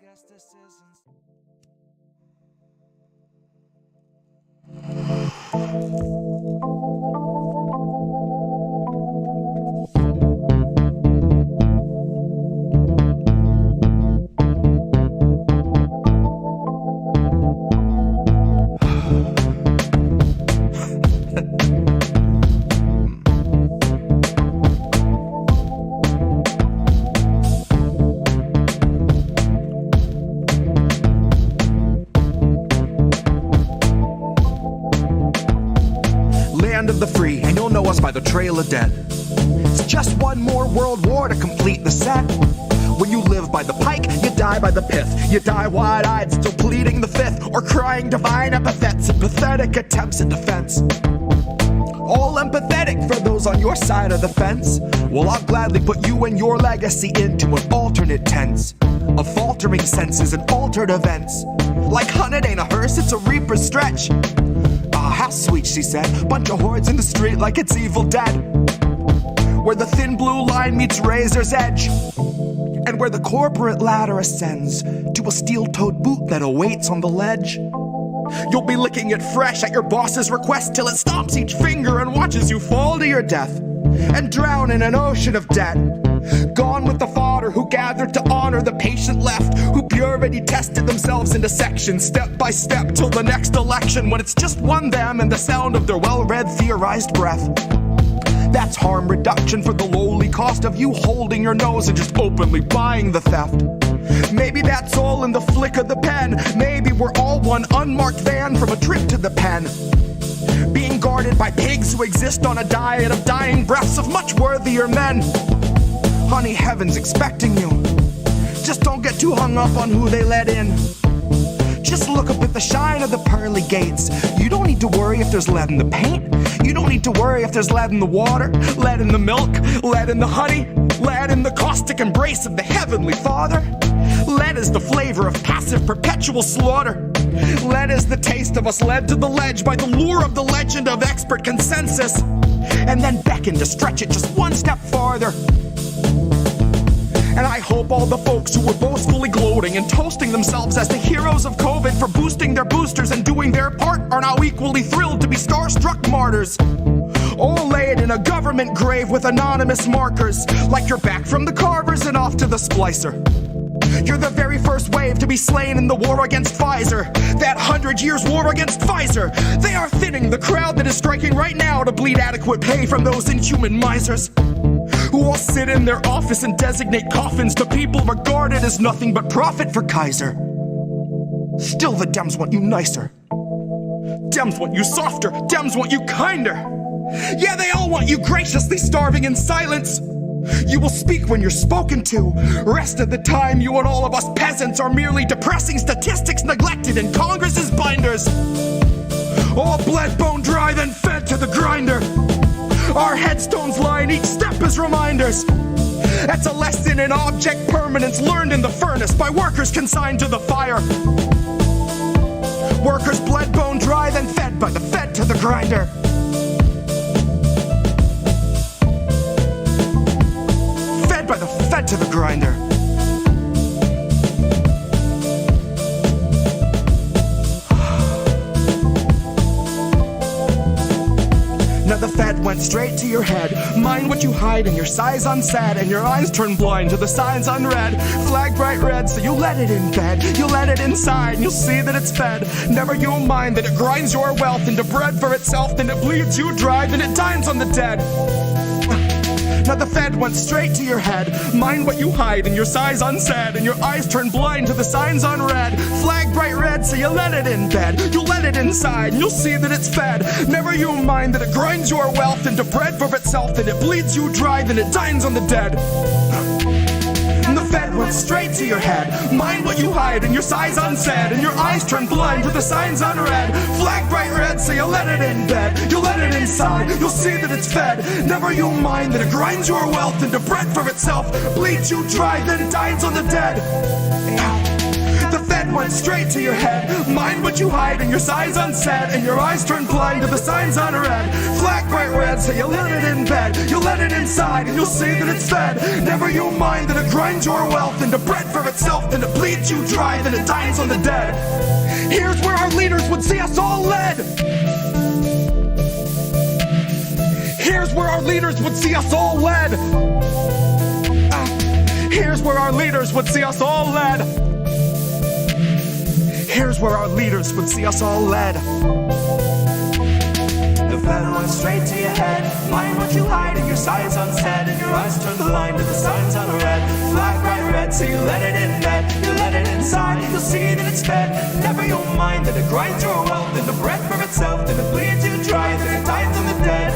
guess this isn't. Land of the free, and you'll know us by the trail of dead. It's just one more world war to complete the set. When you live by the pike, you die by the pith. You die wide-eyed, still pleading the fifth, or crying divine epithets and pathetic attempts at defense. All empathetic for those on your side of the fence. Well, I'll gladly put you and your legacy into an alternate tense of faltering senses and altered events. Like hun, it ain't a hearse, it's a reaper's stretch. Ah, how sweet, she said. Bunch of hordes in the street like it's Evil Dead. Where the thin blue line meets razor's edge. And where the corporate ladder ascends to a steel-toed boot that awaits on the ledge. You'll be licking it fresh at your boss's request till it stomps each finger and watches you fall to your death. And drown in an ocean of debt. Gone with the fodder who gathered to honor the patient left, who purity tested themselves into sections, step by step, till the next election, when it's just one them and the sound of their well-read theorized breath. That's harm reduction for the lowly cost of you holding your nose and just openly buying the theft. Maybe that's all in the flick of the pen. Maybe we're all one unmarked van from a trip to the pen, being guarded by pigs who exist on a diet of dying breaths of much worthier men. Honey, heaven's expecting you. Just don't get too hung up on who they let in. Just look up at the shine of the pearly gates. You don't need to worry if there's lead in the paint. You don't need to worry if there's lead in the water, lead in the milk, lead in the honey, lead in the caustic embrace of the Heavenly Father. Lead is the flavor of passive perpetual slaughter. Lead is the taste of us led to the ledge by the lure of the legend of expert consensus, and then beckon to stretch it just one step farther. And I hope all the folks who were boastfully gloating and toasting themselves as the heroes of COVID for boosting their boosters and doing their part are now equally thrilled to be starstruck martyrs. All laid in a government grave with anonymous markers, like you're back from the carvers and off to the splicer. You're the very first wave to be slain in the war against Pfizer, that 100 years war against Pfizer. They are thinning the crowd that is striking right now to bleed adequate pay from those inhuman misers, who all sit in their office and designate coffins to people regarded as nothing but profit for Kaiser. Still the Dems want you nicer. Dems want you softer. Dems want you kinder. Yeah, they all want you graciously starving in silence. You will speak when you're spoken to. Rest of the time, you and all of us peasants are merely depressing statistics neglected in Congress's binders. All bled, bone dry, then fed to the grinder. Our headstones line each step as reminders. That's a lesson in object permanence learned in the furnace by workers consigned to the fire. Workers bled, bone dry, then fed by the fed to the grinder. Fed by the fed to the grinder. Now the Fed went straight to your head. Mind what you hide in your sighs unsaid, and your eyes turn blind to the signs unread. Flag bright red, so you let it in bed. You let it inside, and you'll see that it's fed. Never you mind that it grinds your wealth into bread for itself, then it bleeds you dry, then it dines on the dead. Now the Fed went straight to your head. Mind what you hide in your sighs unsaid, and your eyes turn blind to the signs unread. Flag bright red, so you let it in bed. You let it inside, and you'll see that it's fed. Never you mind that it grinds your wealth into bread for itself, then it bleeds you dry, then it dines on the dead. And the Fed went straight to your head. Mind what you hide in your sighs unsaid, and your eyes turn blind to the signs unread. Flag bright red, so you let it in bed. You let it inside, you'll see that it's fed. Never you mind that it grinds your wealth into bread for itself, bleeds you dry, then dines on the dead. The Fed pen went straight to your head. Mind what you hide and your sighs unsaid, and your eyes turn blind to the signs unread. Flag bright red, so you let it in bed. You'll let it inside and you'll see that it's fed. Never you mind that it grinds your wealth into bread for itself, then it bleeds you dry, then it dines on the dead. Here's where our leaders would see us all led. Here's where our leaders would see us all led. Here's where our leaders would see us all led. Here's where our leaders would see us all led. The pen went straight to your head. Mind what you hide and your sighs unsaid, and your eyes turn blind to the signs unread. Flag bright red, so you let it in bed. You let it inside, you'll see that it's fed. Never you'll mind that it grinds your wealth into bread for itself, then it bleeds you dry, then it dies on the dead.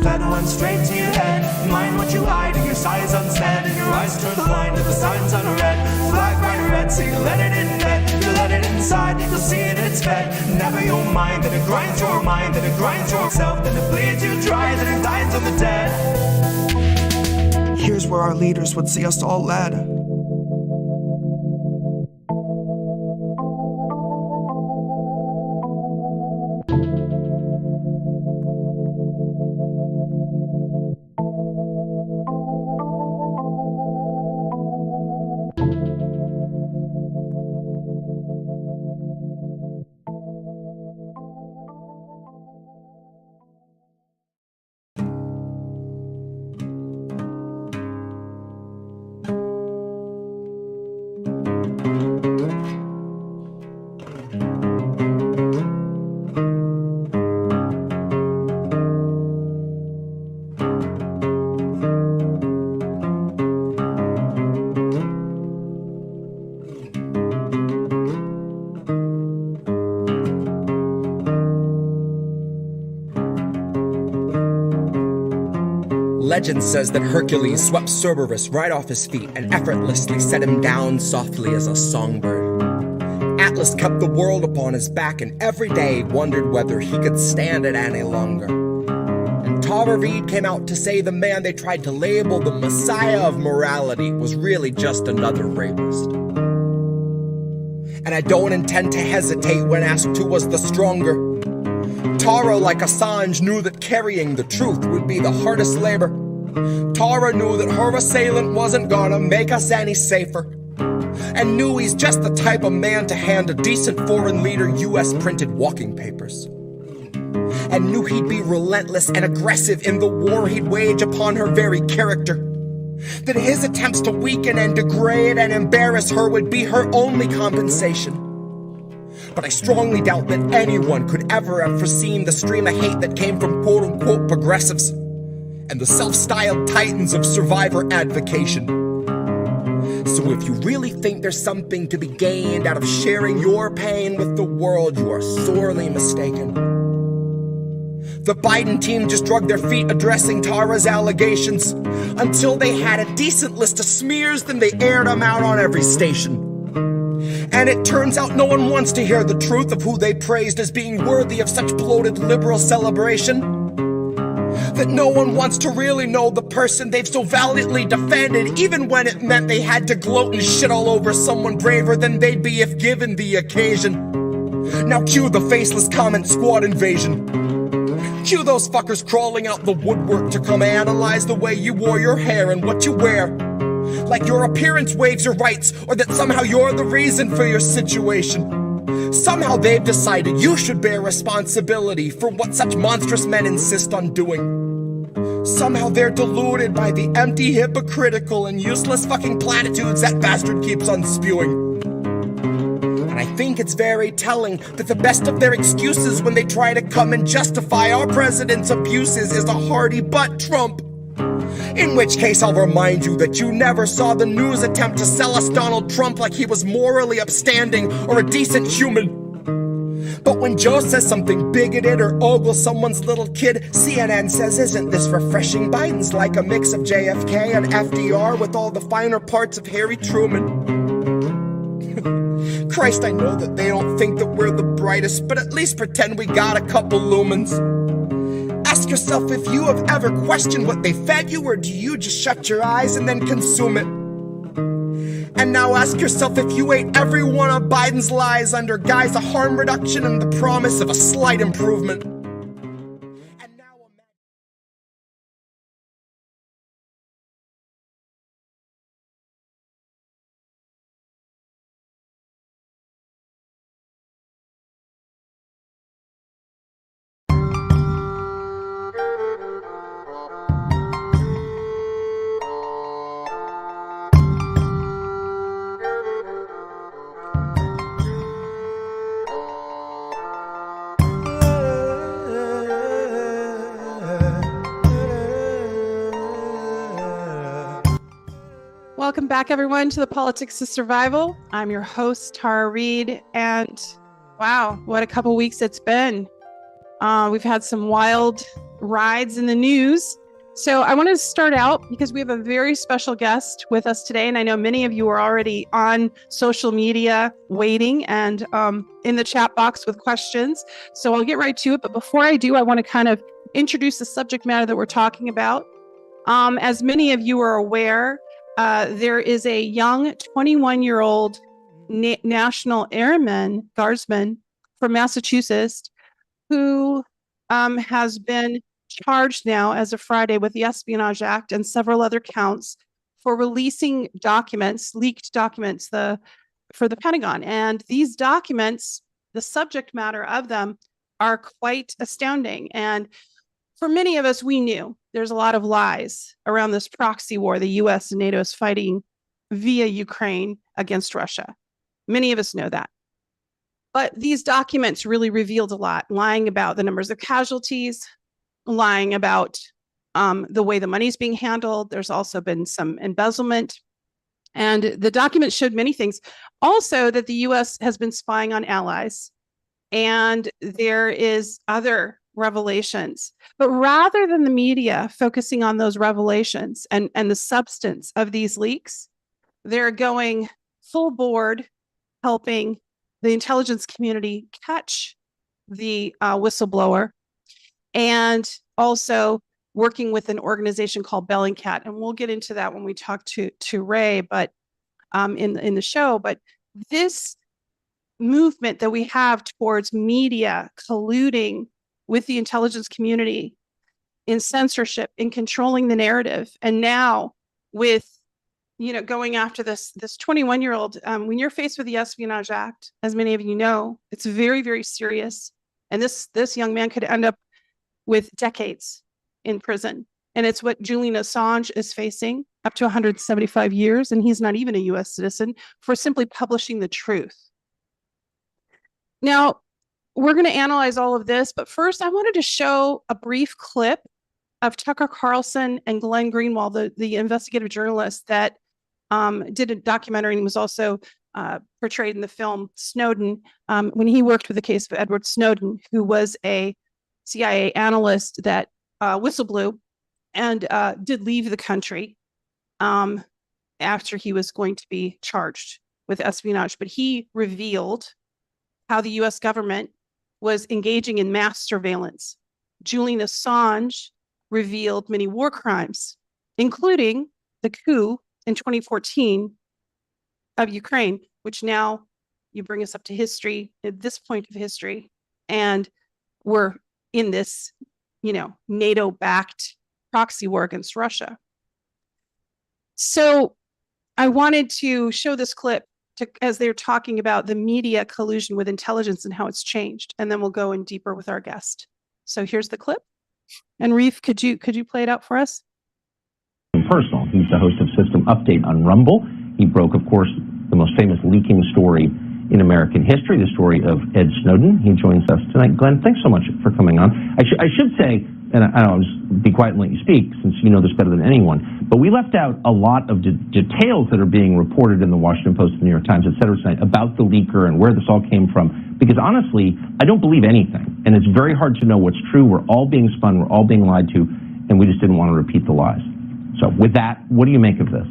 Pen went straight to your head. Mind what you hide and your sighs unsaid, and your eyes turn blind to the signs unread. Flag bright red, so you let it in bed. You let it inside, you'll see it, it's fed. Never you'll mind that it grinds your mind, that it grinds yourself, then it bleeds you dry, then it dies on the dead. Here's where our leaders would see us all led. Legend says that Hercules swept Cerberus right off his feet and effortlessly set him down softly as a songbird. Atlas kept the world upon his back and every day wondered whether he could stand it any longer. And TheTaraReade came out to say the man they tried to label the Messiah of morality was really just another rapist. And I don't intend to hesitate when asked who was the stronger. Tara, like Assange, knew that carrying the truth would be the hardest labor. Tara knew that her assailant wasn't gonna make us any safer, and knew he's just the type of man to hand a decent foreign leader US-printed walking papers, and knew he'd be relentless and aggressive in the war he'd wage upon her very character, that his attempts to weaken and degrade and embarrass her would be her only compensation. But I strongly doubt that anyone could ever have foreseen the stream of hate that came from quote-unquote progressives and the self-styled titans of survivor advocation. So if you really think there's something to be gained out of sharing your pain with the world, you are sorely mistaken. The Biden team just dragged their feet addressing Tara's allegations. Until they had a decent list of smears, then they aired them out on every station. And it turns out no one wants to hear the truth of who they praised as being worthy of such bloated liberal celebration. That no one wants to really know the person they've so valiantly defended, even when it meant they had to gloat and shit all over someone braver than they'd be if given the occasion. Now cue the faceless comment squad invasion. Cue those fuckers crawling out the woodwork to come analyze the way you wore your hair and what you wear. Like your appearance waives your rights, or that somehow you're the reason for your situation. Somehow they've decided you should bear responsibility for what such monstrous men insist on doing. Somehow they're deluded by the empty, hypocritical, and useless fucking platitudes that bastard keeps on spewing. And I think it's very telling that the best of their excuses when they try to come and justify our president's abuses is a hearty butt Trump. In which case I'll remind you that you never saw the news attempt to sell us Donald Trump like he was morally upstanding or a decent human. But when Joe says something bigoted or ogles someone's little kid, CNN says, isn't this refreshing? Biden's like a mix of JFK and FDR with all the finer parts of Harry Truman. Christ, I know that they don't think that we're the brightest, but at least pretend we got a couple lumens. Ask yourself if you have ever questioned what they fed you, or do you just shut your eyes and then consume it? And now ask yourself if you ate every one of Biden's lies under guise of harm reduction and the promise of a slight improvement. And now Welcome back, everyone, to the Politics of Survival. I'm your host, TheTaraReade, and wow, what a couple weeks it's been. We've had some wild rides in the news. So I wanted to start out because we have a very special guest with us today, and I know many of you are already on social media waiting and in the chat box with questions. So I'll get right to it. But before I do, I want to kind of introduce the subject matter that we're talking about. As many of you are aware, there is a young 21-year-old National Airman, Guardsman from Massachusetts, who has been charged now as of Friday with the Espionage Act and several other counts for releasing documents, leaked documents for the Pentagon. And these documents, the subject matter of them are quite astounding. And for many of us, we knew there's a lot of lies around this proxy war the U.S. and NATO is fighting via Ukraine against Russia. Many of us know that. But these documents really revealed a lot, lying about the numbers of casualties, lying about the way the money is being handled. There's also been some embezzlement. And the documents showed many things. Also, that the U.S. has been spying on allies. And there is other revelations. But rather than the media focusing on those revelations and the substance of these leaks, they're going full board helping the intelligence community catch the whistleblower, and also working with an organization called Bellingcat. And we'll get into that when we talk to Ray, but in the show. But this movement that we have towards media colluding with the intelligence community in censorship, in controlling the narrative, and now with going after this 21-year-old, when you're faced with the Espionage Act, as many of you know, it's very, very serious. And this young man could end up with decades in prison. And it's what Julian Assange is facing, up to 175 years, and he's not even a U.S. citizen, for simply publishing the truth. Now, we're going to analyze all of this, but first I wanted to show a brief clip of Tucker Carlson and Glenn Greenwald, the investigative journalist that did a documentary and was also portrayed in the film Snowden, when he worked with the case of Edward Snowden, who was a CIA analyst that whistleblew and did leave the country after he was going to be charged with espionage. But he revealed how the U.S. government was engaging in mass surveillance. Julian Assange revealed many war crimes, including the coup in 2014 of Ukraine, which now you bring us up to history, at this point of history, and we're in this, NATO-backed proxy war against Russia. So I wanted to show this clip as they're talking about the media collusion with intelligence and how it's changed, and then we'll go in deeper with our guest. So here's the clip. And Reade, could you play it out for us? Personal. He's the host of System Update on Rumble. He broke, of course, the most famous leaking story in American history, the story of Ed Snowden. He joins us tonight. Glenn, thanks so much for coming on. I should say, and I'll just be quiet and let you speak since you know this better than anyone, but we left out a lot of details that are being reported in the Washington Post, the New York Times, et cetera, tonight about the leaker and where this all came from, because honestly, I don't believe anything, and it's very hard to know what's true. We're all being spun, we're all being lied to, and we just didn't want to repeat the lies. So with that, what do you make of this?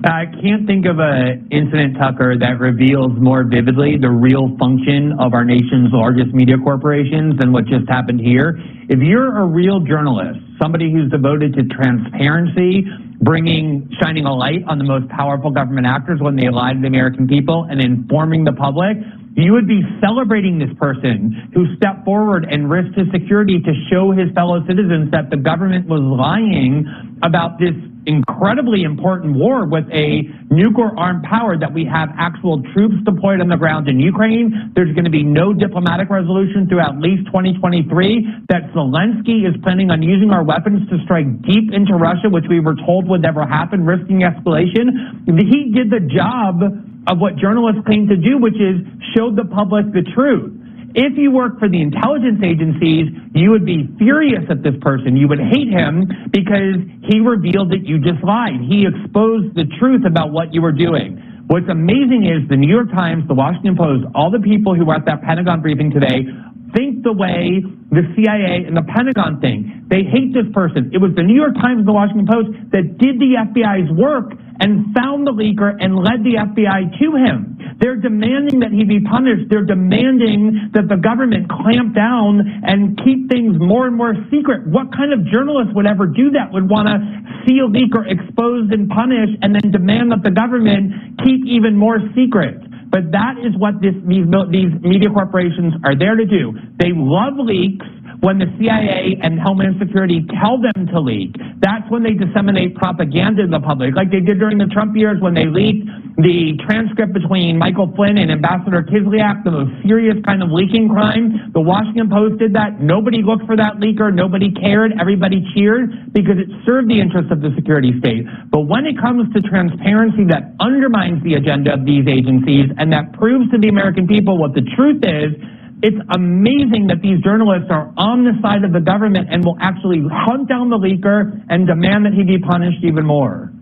I can't think of an incident, Tucker, that reveals more vividly the real function of our nation's largest media corporations than what just happened here. If you're a real journalist, somebody who's devoted to transparency, shining a light on the most powerful government actors when they lie to the American people and informing the public, you would be celebrating this person who stepped forward and risked his security to show his fellow citizens that the government was lying about this incredibly important war with a nuclear armed power, that we have actual troops deployed on the ground in Ukraine. There's going to be no diplomatic resolution through at least 2023, that Zelensky is planning on using our weapons to strike deep into Russia, which we were told would never happen, risking escalation. He did the job of what journalists claim to do, which is show the public the truth. If you work for the intelligence agencies, you would be furious at this person. You would hate him because he revealed that you just lied. He exposed the truth about what you were doing. What's amazing is the New York Times, the Washington Post, all the people who were at that Pentagon briefing today think the way the CIA and the Pentagon think. They hate this person. It was the New York Times and the Washington Post that did the FBI's work and found the leaker and led the FBI to him. They're demanding that he be punished. They're demanding that the government clamp down and keep things more and more secret. What kind of journalist would ever do that, would want to see a leaker exposed and punished and then demand that the government keep even more secret? But that is what these media corporations are there to do. They love leaks when the CIA and Homeland Security tell them to leak. That's when they disseminate propaganda in the public, like they did during the Trump years when they leaked the transcript between Michael Flynn and Ambassador Kislyak, the most serious kind of leaking crime. The Washington Post did that. Nobody looked for that leaker. Nobody cared. Everybody cheered because it served the interests of the security state. But when it comes to transparency that undermines the agenda of these agencies and that proves to the American people what the truth is, it's amazing that these journalists are on the side of the government and will actually hunt down the leaker and demand that he be punished even more.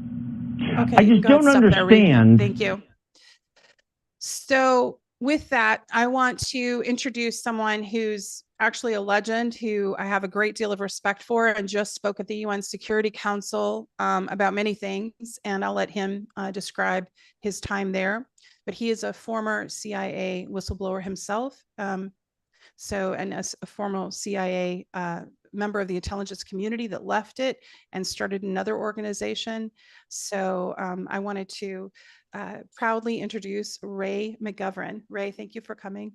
Okay, I just don't understand. Thank you. So with that, I want to introduce someone who's actually a legend, who I have a great deal of respect for, and just spoke at the UN Security Council about many things, and I'll let him describe his time there. But he is a former CIA whistleblower himself. And as a former CIA member of the intelligence community that left it and started another organization. So I wanted to proudly introduce Ray McGovern. Ray, thank you for coming.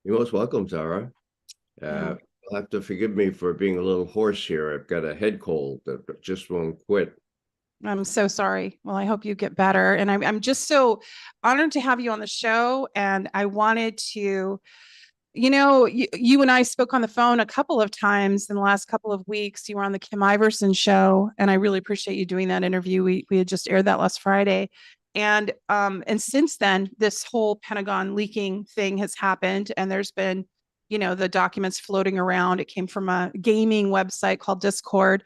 You're most welcome, Tara. You'll have to forgive me for being a little hoarse here. I've got a head cold that just won't quit. I'm so sorry. Well, I hope you get better. And I'm just so honored to have you on the show. And I wanted to, you and I spoke on the phone a couple of times in the last couple of weeks. You were on the Kim Iverson show, and I really appreciate you doing that interview. We had just aired that last Friday. And since then, this whole Pentagon leaking thing has happened, and there's been, the documents floating around. It came from a gaming website called Discord.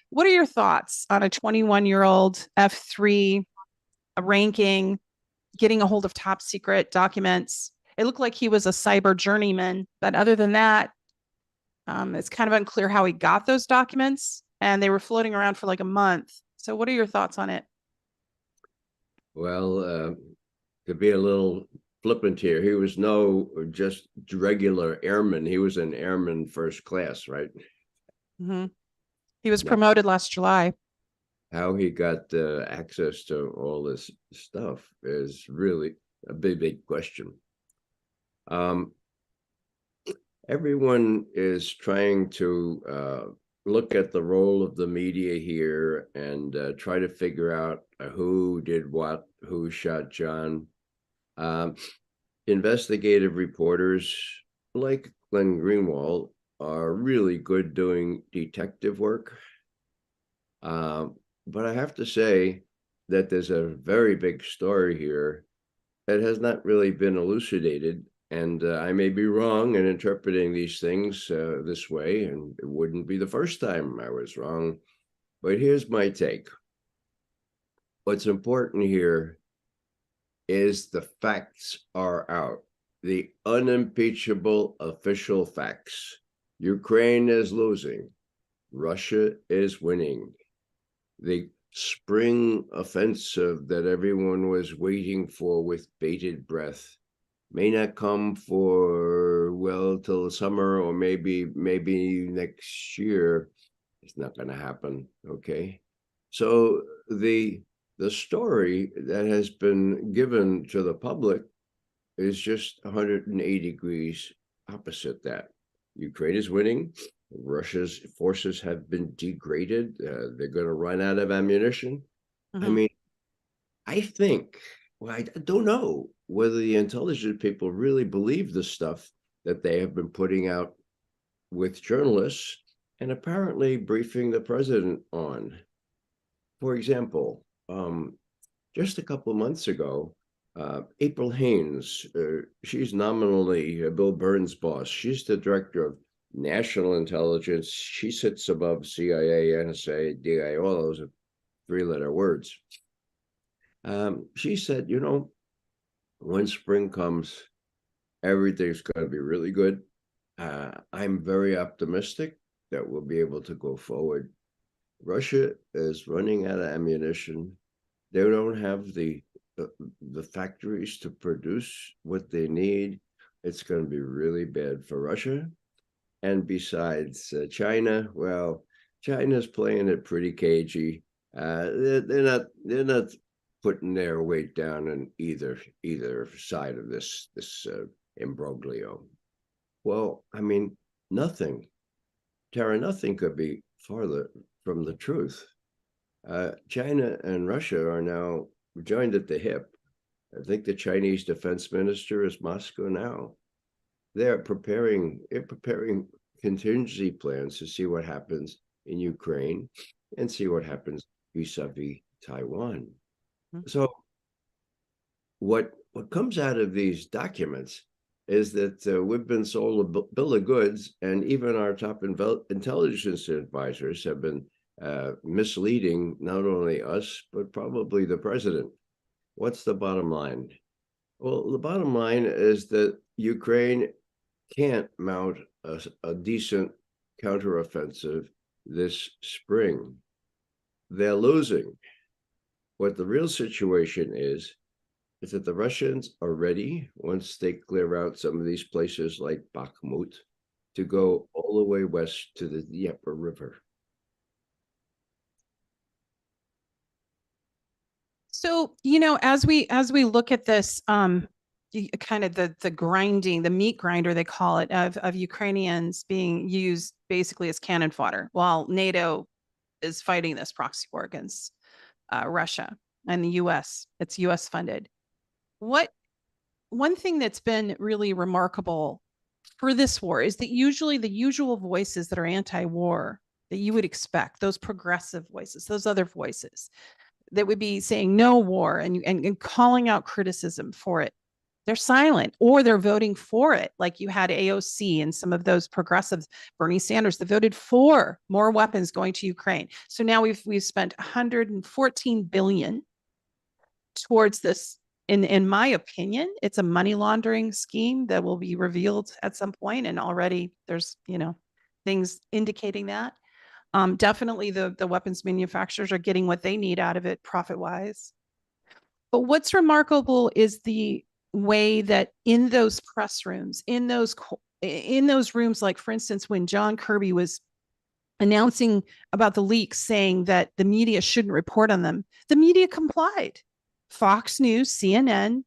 What are your thoughts on a 21-year-old F3 ranking, getting a hold of top secret documents? It looked like he was a cyber journeyman, but other than that, it's kind of unclear how he got those documents, and they were floating around for like a month. So what are your thoughts on it? Well, to be a little flippant here, he was no just regular airman. He was an airman first class, right? Mm-hmm. He was promoted last July. How he got access to all this stuff is really a big question. Everyone is trying to look at the role of the media here and try to figure out who did what, who shot John. Investigative reporters like Glenn Greenwald are really good doing detective work. But I have to say that there's a very big story here that has not really been elucidated. And I may be wrong in interpreting these things this way, and it wouldn't be the first time I was wrong. But here's my take. What's important here is the facts are out, the unimpeachable official facts. Ukraine is losing. Russia is winning. The spring offensive that everyone was waiting for with bated breath may not come for, well, till the summer, or maybe next year. It's not going to happen, okay? So the story that has been given to the public is just 180 degrees opposite that. Ukraine is winning. Russia's forces have been degraded. They're going to run out of ammunition. I mean, I think, well, I don't know whether the intelligent people really believe the stuff that they have been putting out with journalists and apparently briefing the president on. For example, just a couple of months ago, April Haynes, she's nominally Bill Burns' boss. She's the director of national intelligence. She sits above CIA, NSA, DIA, all those three-letter words. She said, you know, when spring comes, everything's going to be really good. I'm very optimistic that we'll be able to go forward. Russia is running out of ammunition. They don't have the factories to produce what they need. It's going to be really bad for Russia. And besides, China, well, China's playing it pretty cagey. They're not putting their weight down on either side of this imbroglio. Well, I mean, nothing, Tara, nothing could be farther from the truth. China and Russia are now joined at the hip. I think the Chinese defense minister is Moscow now. They're preparing contingency plans to see what happens in Ukraine and see what happens vis-a-vis Taiwan. So what comes out of these documents is that we've been sold a bill of goods, and even our top intelligence advisors have been misleading not only us, but probably the president. What's the bottom line? Well, the bottom line is that Ukraine can't mount a decent counteroffensive this spring. They're losing. What the real situation is that the Russians are ready, once they clear out some of these places like Bakhmut, to go all the way west to the Dnieper River. So, you know, as we look at this, kind of the grinding, the meat grinder, they call it, of Ukrainians being used basically as cannon fodder while NATO is fighting this proxy war against Russia and the US. It's US funded. One thing that's been really remarkable for this war is that usually the usual voices that are anti-war that you would expect, those progressive voices, those other voices that would be saying no war and calling out criticism for it, they're silent or they're voting for it. Like you had AOC and some of those progressives, Bernie Sanders, that voted for more weapons going to Ukraine. So now we've spent 114 billion towards this. In my opinion, it's a money laundering scheme that will be revealed at some point, and already there's, you know, things indicating that. Definitely the weapons manufacturers are getting what they need out of it profit-wise. But what's remarkable is the way that in those press rooms, in those rooms, like for instance, when John Kirby was announcing about the leaks, saying that the media shouldn't report on them, the media complied. Fox News, CNN,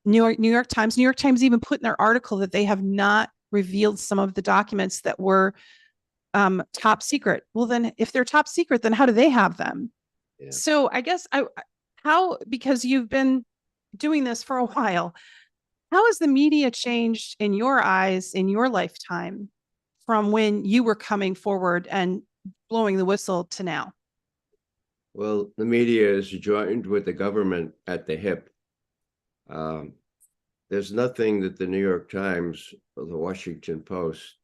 New York Times even put in their article that they have not revealed some of the documents that were top secret. Well, then if they're top secret, then how do they have them? Yeah. So I guess because you've been doing this for a while, how has the media changed in your eyes in your lifetime from when you were coming forward and blowing the whistle to now? Well, the media is joined with the government at the hip. There's nothing that the New York Times or the Washington Post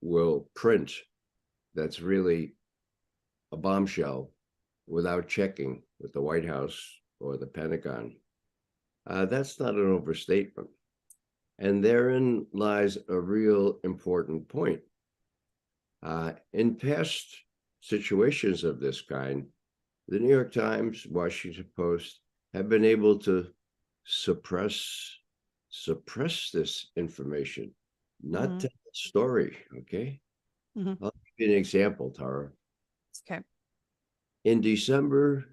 will print that's really a bombshell without checking with the White House or the Pentagon. That's not an overstatement. And therein lies a real important point. In past situations of this kind, the New York Times, Washington Post have been able to suppress this information, not tell the story, okay? I'll give you an example, Tara. Okay. in December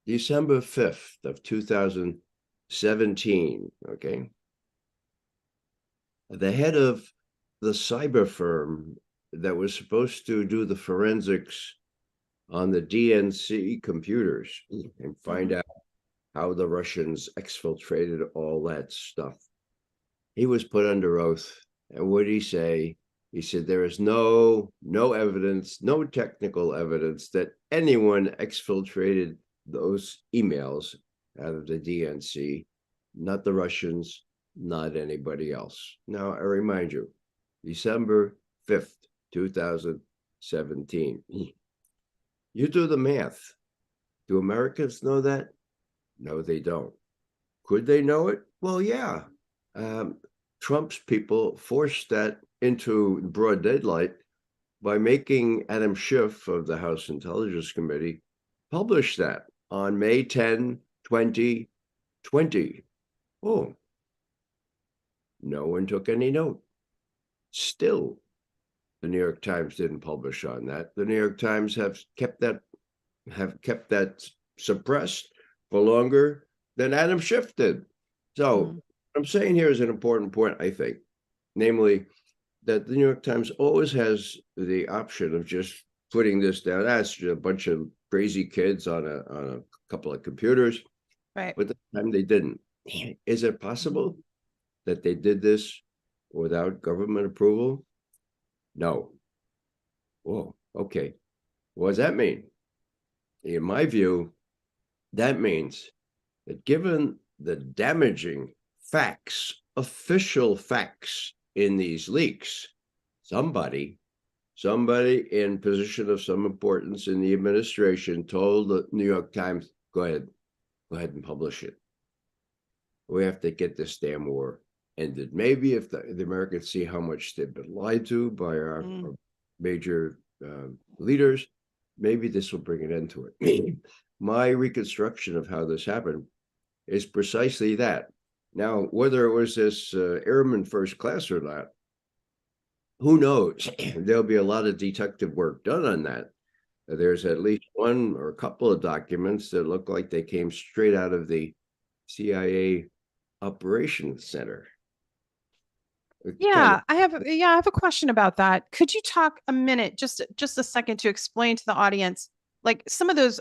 5th of 2017, okay, the head of the cyber firm that was supposed to do the forensics on the DNC computers and find out how the Russians exfiltrated all that stuff, he was put under oath. And what did he say? He said, there is no evidence, no technical evidence that anyone exfiltrated those emails out of the DNC, not the Russians, not anybody else. Now, I remind you, December 5th, 2017. You do the math. Do Americans know that? No, they don't. Could they know it? Well, yeah. Trump's people forced that into broad daylight by making Adam Schiff of the House Intelligence Committee publish that on May 10, 2020. Oh, no one took any note. Still, the New York Times didn't publish on that. The New York Times have kept that suppressed for longer than Adam Schiff did. So what I'm saying here is an important point, I think, namely that the New York Times always has the option of just putting this down. That's just a bunch of crazy kids on a couple of computers. Right. But this time they didn't. Is it possible that they did this without government approval? No. Whoa, okay. What does that mean? In my view, that means that given the damaging facts, official facts in these leaks, somebody in position of some importance in the administration told the New York Times, go ahead and publish it. We have to get this damn war ended. Maybe if the Americans see how much they've been lied to by our major leaders, maybe this will bring an end to it. My reconstruction of how this happened is precisely that. Now, whether it was this airman first class or not, who knows? There'll be a lot of detective work done on that. There's at least one or a couple of documents that look like they came straight out of the CIA Operations Center. Yeah, I have a question about that. Could you talk a minute, just a second, to explain to the audience, like some of those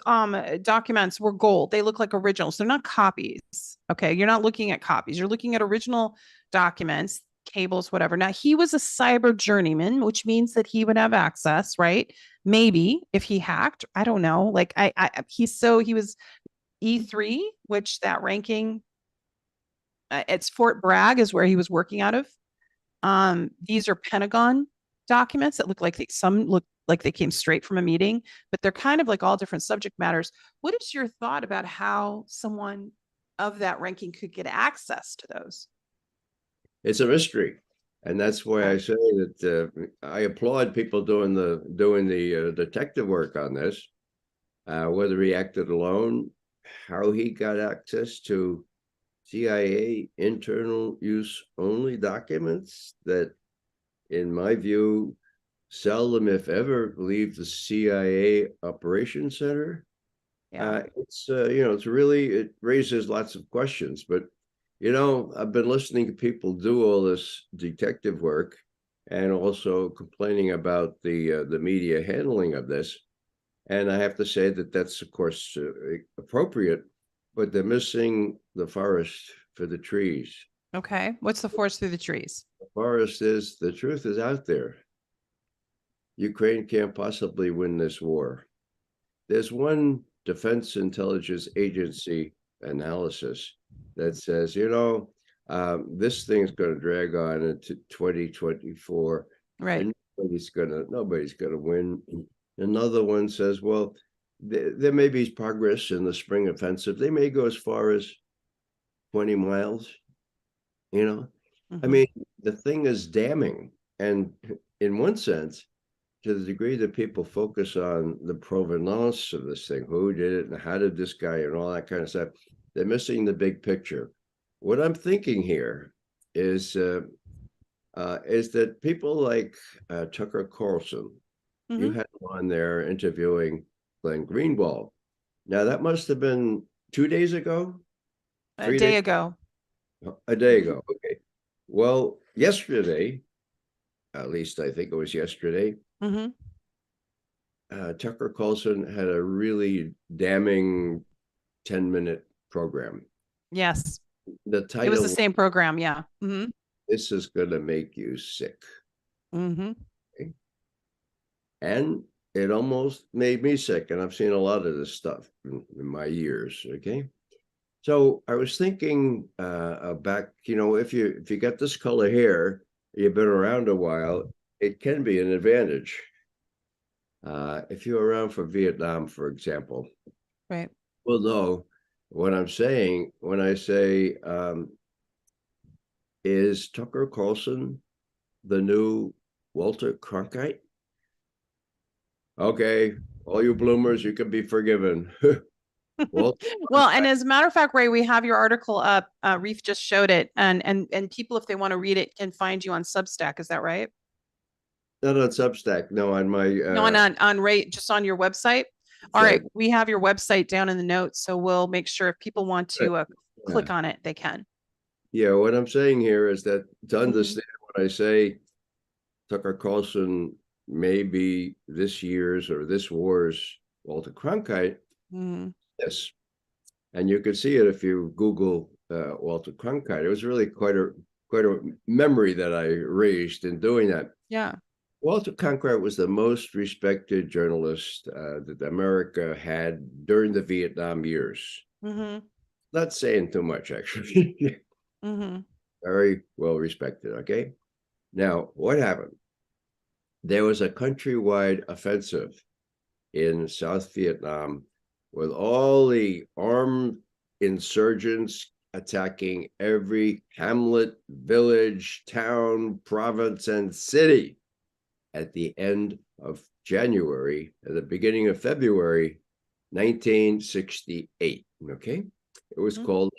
documents were gold. They look like originals. They're not copies. Okay, you're not looking at copies. You're looking at original documents, cables, whatever. Now, he was a cyber journeyman, which means that he would have access, right? Maybe if he hacked, I don't know. Like he was E3, which that ranking, it's Fort Bragg is where he was working out of. These are Pentagon documents that look like some look like they came straight from a meeting, but they're kind of like all different subject matters. What is your thought about how someone of that ranking could get access to those? It's a mystery, and that's why I say that I applaud people doing the detective work on this. Whether he acted alone, how he got access to CIA internal use only documents that, in my view, seldom, if ever, leave the CIA Operations Center. Yeah. It raises lots of questions. But I've been listening to people do all this detective work and also complaining about the media handling of this. And I have to say that that's, of course, appropriate, but they're missing the forest for the trees. Okay. What's the forest through the trees? The forest is, the truth is out there. Ukraine can't possibly win this war. There's one Defense Intelligence Agency analysis that says, this thing's going to drag on into 2024. Right. And nobody's gonna win. Another one says, well, there may be progress in the spring offensive. They may go as far as 20 miles. I mean, the thing is damning. And in one sense, to the degree that people focus on the provenance of this thing, who did it and how did this guy and all that kind of stuff, they're missing the big picture. What I'm thinking here is that people like Tucker Carlson, you had him on there interviewing Glenn Greenwald. Now, that must have been 2 days ago? A day ago. A day ago. Okay. Well, yesterday, at least I think it was yesterday, Mm-hmm. Tucker Carlson had a really damning 10-minute program. Yes. The It was title, the same program. Yeah. Mm-hmm. This is going to make you sick. Mm-hmm. Okay? And it almost made me sick. And I've seen a lot of this stuff in my years. Okay. So I was thinking back, if you got this color hair, you've been around a while, it can be an advantage. If you're around for Vietnam, for example. Right. Well, no, what I'm saying when I say, is Tucker Carlson the new Walter Cronkite? Okay, all you bloomers, you can be forgiven. Well, and as a matter of fact, Ray, we have your article up. Reef just showed it, and people, if they want to read it, can find you on Substack. Is that right? Not on Substack, no, on my No, on Ray, just on your website. All right, we have your website down in the notes, so we'll make sure if people want to click on it, they can. Yeah, what I'm saying here is that to understand what I say, Tucker Carlson may be this year's or this war's Walter Cronkite. Yes, and you can see it if you Google Walter Cronkite. It was really quite a memory that I raised in doing that. Yeah. Walter Cronkite was the most respected journalist that America had during the Vietnam years. Not saying too much, actually. Very well respected. Okay. Now, what happened? There was a countrywide offensive in South Vietnam with all the armed insurgents attacking every hamlet, village, town, province, and city at the end of January, at the beginning of February, 1968. Okay. It was called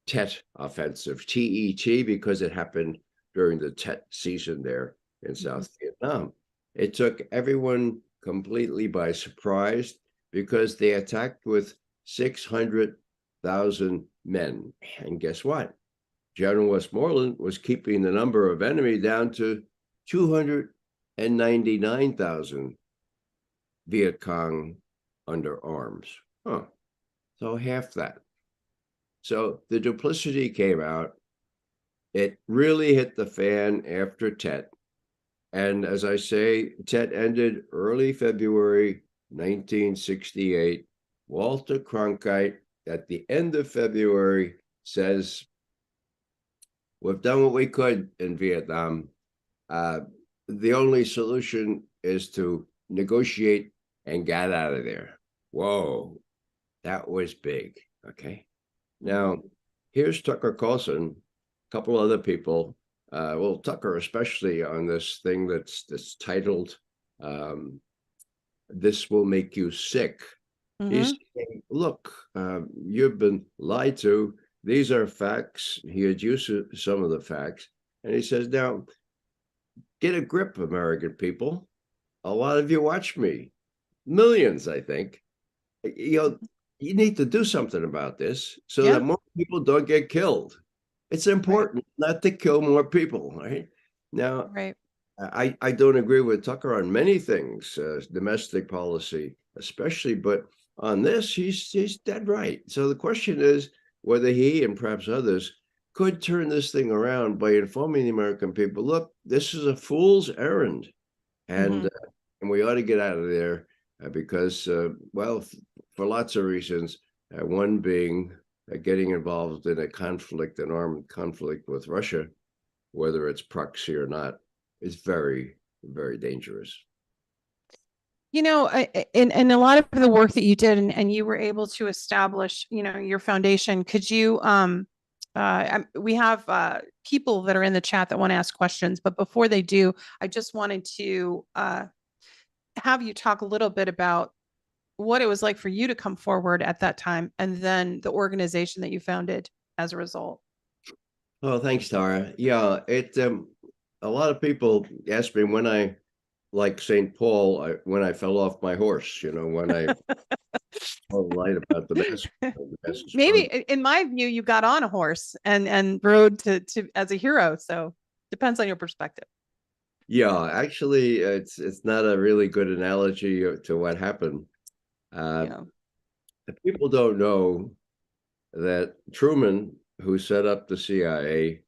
Tet Offensive, TET, because it happened during the Tet season there in South Vietnam. It took everyone completely by surprise because they attacked with 600,000 men. And guess what? General Westmoreland was keeping the number of enemy down to 299,000 Viet Cong under arms. So half that. So the duplicity came out. It really hit the fan after Tet. And as I say, Tet ended early February 1968. Walter Cronkite, at the end of February, says, we've done what we could in Vietnam. The only solution is to negotiate and get out of there. Whoa, that was big. Okay. Now, here's Tucker Carlson, a couple other people, well, Tucker especially, on this thing that's titled, This Will Make You Sick. He's saying, look, you've been lied to. These are facts. He had used some of the facts. And he says, now, get a grip, American people. A lot of you watch me. Millions, I think. You need to do something about this so that more people don't get killed. It's important not to kill more people, right? Now, I don't agree with Tucker on many things, domestic policy especially, but on this, he's dead right. So the question is whether he and perhaps others could turn this thing around by informing the American people, look, this is a fool's errand, and we ought to get out of there because, well, for lots of reasons, one being getting involved in a conflict, an armed conflict with Russia, whether it's proxy or not, is very, very dangerous. In a lot of the work that you did and you were able to establish, your foundation, could you, we have people that are in the chat that want to ask questions, but before they do, I just wanted to have you talk a little bit about what it was like for you to come forward at that time, and then the organization that you founded as a result. Oh, thanks, Tara. Yeah, a lot of people ask me when I like St. Paul, when I fell off my horse, when I told the light about the mask. Maybe in my view, you got on a horse and rode to as a hero. So depends on your perspective. Yeah, actually, it's not a really good analogy to what happened. Yeah. People don't know that Truman, who set up the CIA,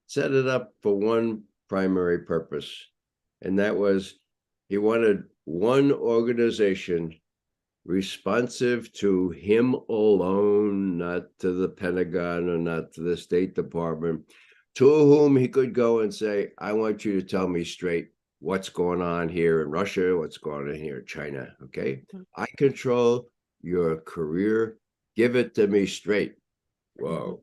set it up for one primary purpose, and that was he wanted one organization responsive to him alone, not to the Pentagon or not to the State Department, to whom he could go and say, I want you to tell me straight what's going on here in Russia, what's going on here in China, okay? I control your career. Give it to me straight. Whoa.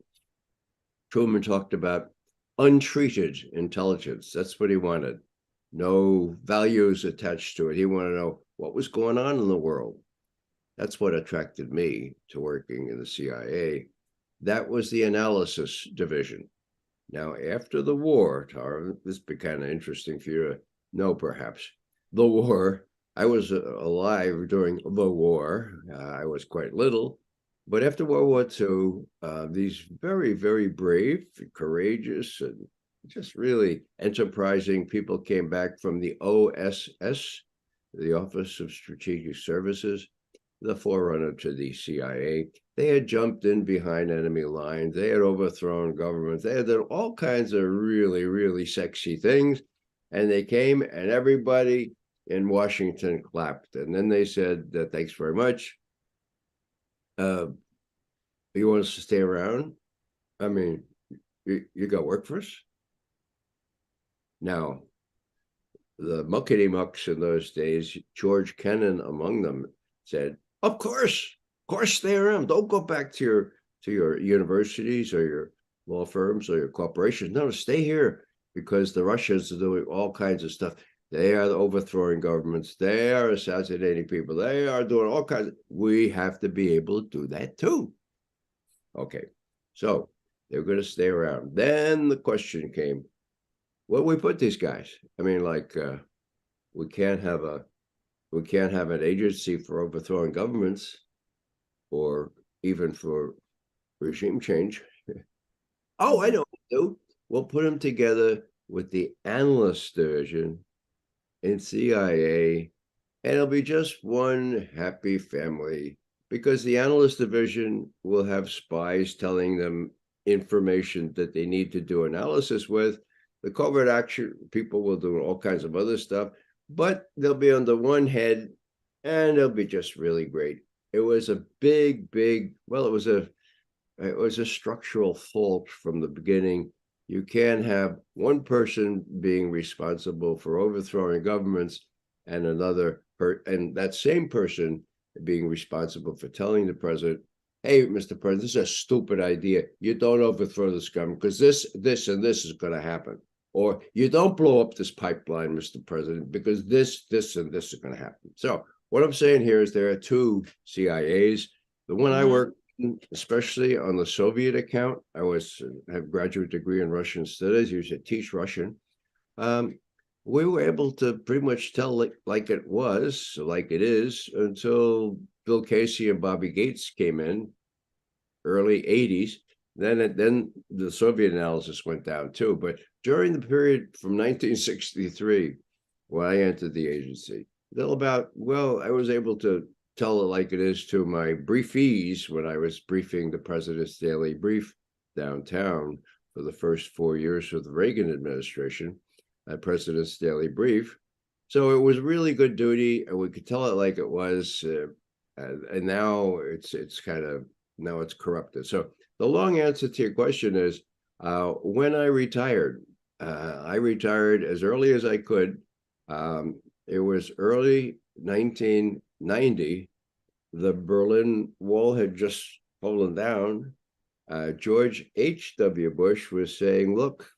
Truman talked about untreated intelligence. That's what he wanted. No values attached to it. He wanted to know what was going on in the world. That's what attracted me to working in the CIA. That was the analysis division. Now, after the war, Tara, this would be kind of interesting for you to know, perhaps. The war, I was alive during the war. I was quite little. But after World War II, these very, very brave, courageous, and just really enterprising people came back from the OSS, the Office of Strategic Services, the forerunner to the CIA. They had jumped in behind enemy lines. They had overthrown governments. They had done all kinds of really, really sexy things. And they came and everybody in Washington clapped. And then they said, thanks very much. You want us to stay around? I mean, you got work for us? Now, the muckety mucks in those days, George Kennan among them, said, of course stay around. Don't go back to your universities or your law firms or your corporations. No, stay here, because the Russians are doing all kinds of stuff. They are overthrowing governments. They are assassinating people. They are doing all kinds of, we have to be able to do that too. Okay, so they're going to stay around. Then the question came, where do we put these guys? I mean, like, we can't have an agency for overthrowing governments or even for regime change. Oh, I know what we'll do. We'll put them together with the analyst division in CIA, and it'll be just one happy family, because the analyst division will have spies telling them information that they need to do analysis with. The covert action people will do all kinds of other stuff, but they'll be under one head, and they'll be just really great. It was a big, well, it was a structural fault from the beginning. You can't have one person being responsible for overthrowing governments and and that same person being responsible for telling the president, hey, Mr. President, this is a stupid idea. You don't overthrow this government because this, and this is going to happen. Or you don't blow up this pipeline, Mr. President, because this, and this is going to happen. So what I'm saying here is there are two CIAs. The one I worked, especially on the Soviet account, I have a graduate degree in Russian studies, used to teach Russian. We were able to pretty much tell it like it was, like it is, until Bill Casey and Bobby Gates came in, early 80s. Then the Soviet analysis went down too. But during the period from 1963, when I entered the agency, I was able to tell it like it is to my briefies when I was briefing the President's Daily Brief downtown for the first 4 years of the Reagan administration at President's Daily Brief. So it was really good duty, and we could tell it like it was. And now it's corrupted. So the long answer to your question is, when I retired as early as I could. It was early 1990. The Berlin Wall had just fallen down. George H.W. Bush was saying, look,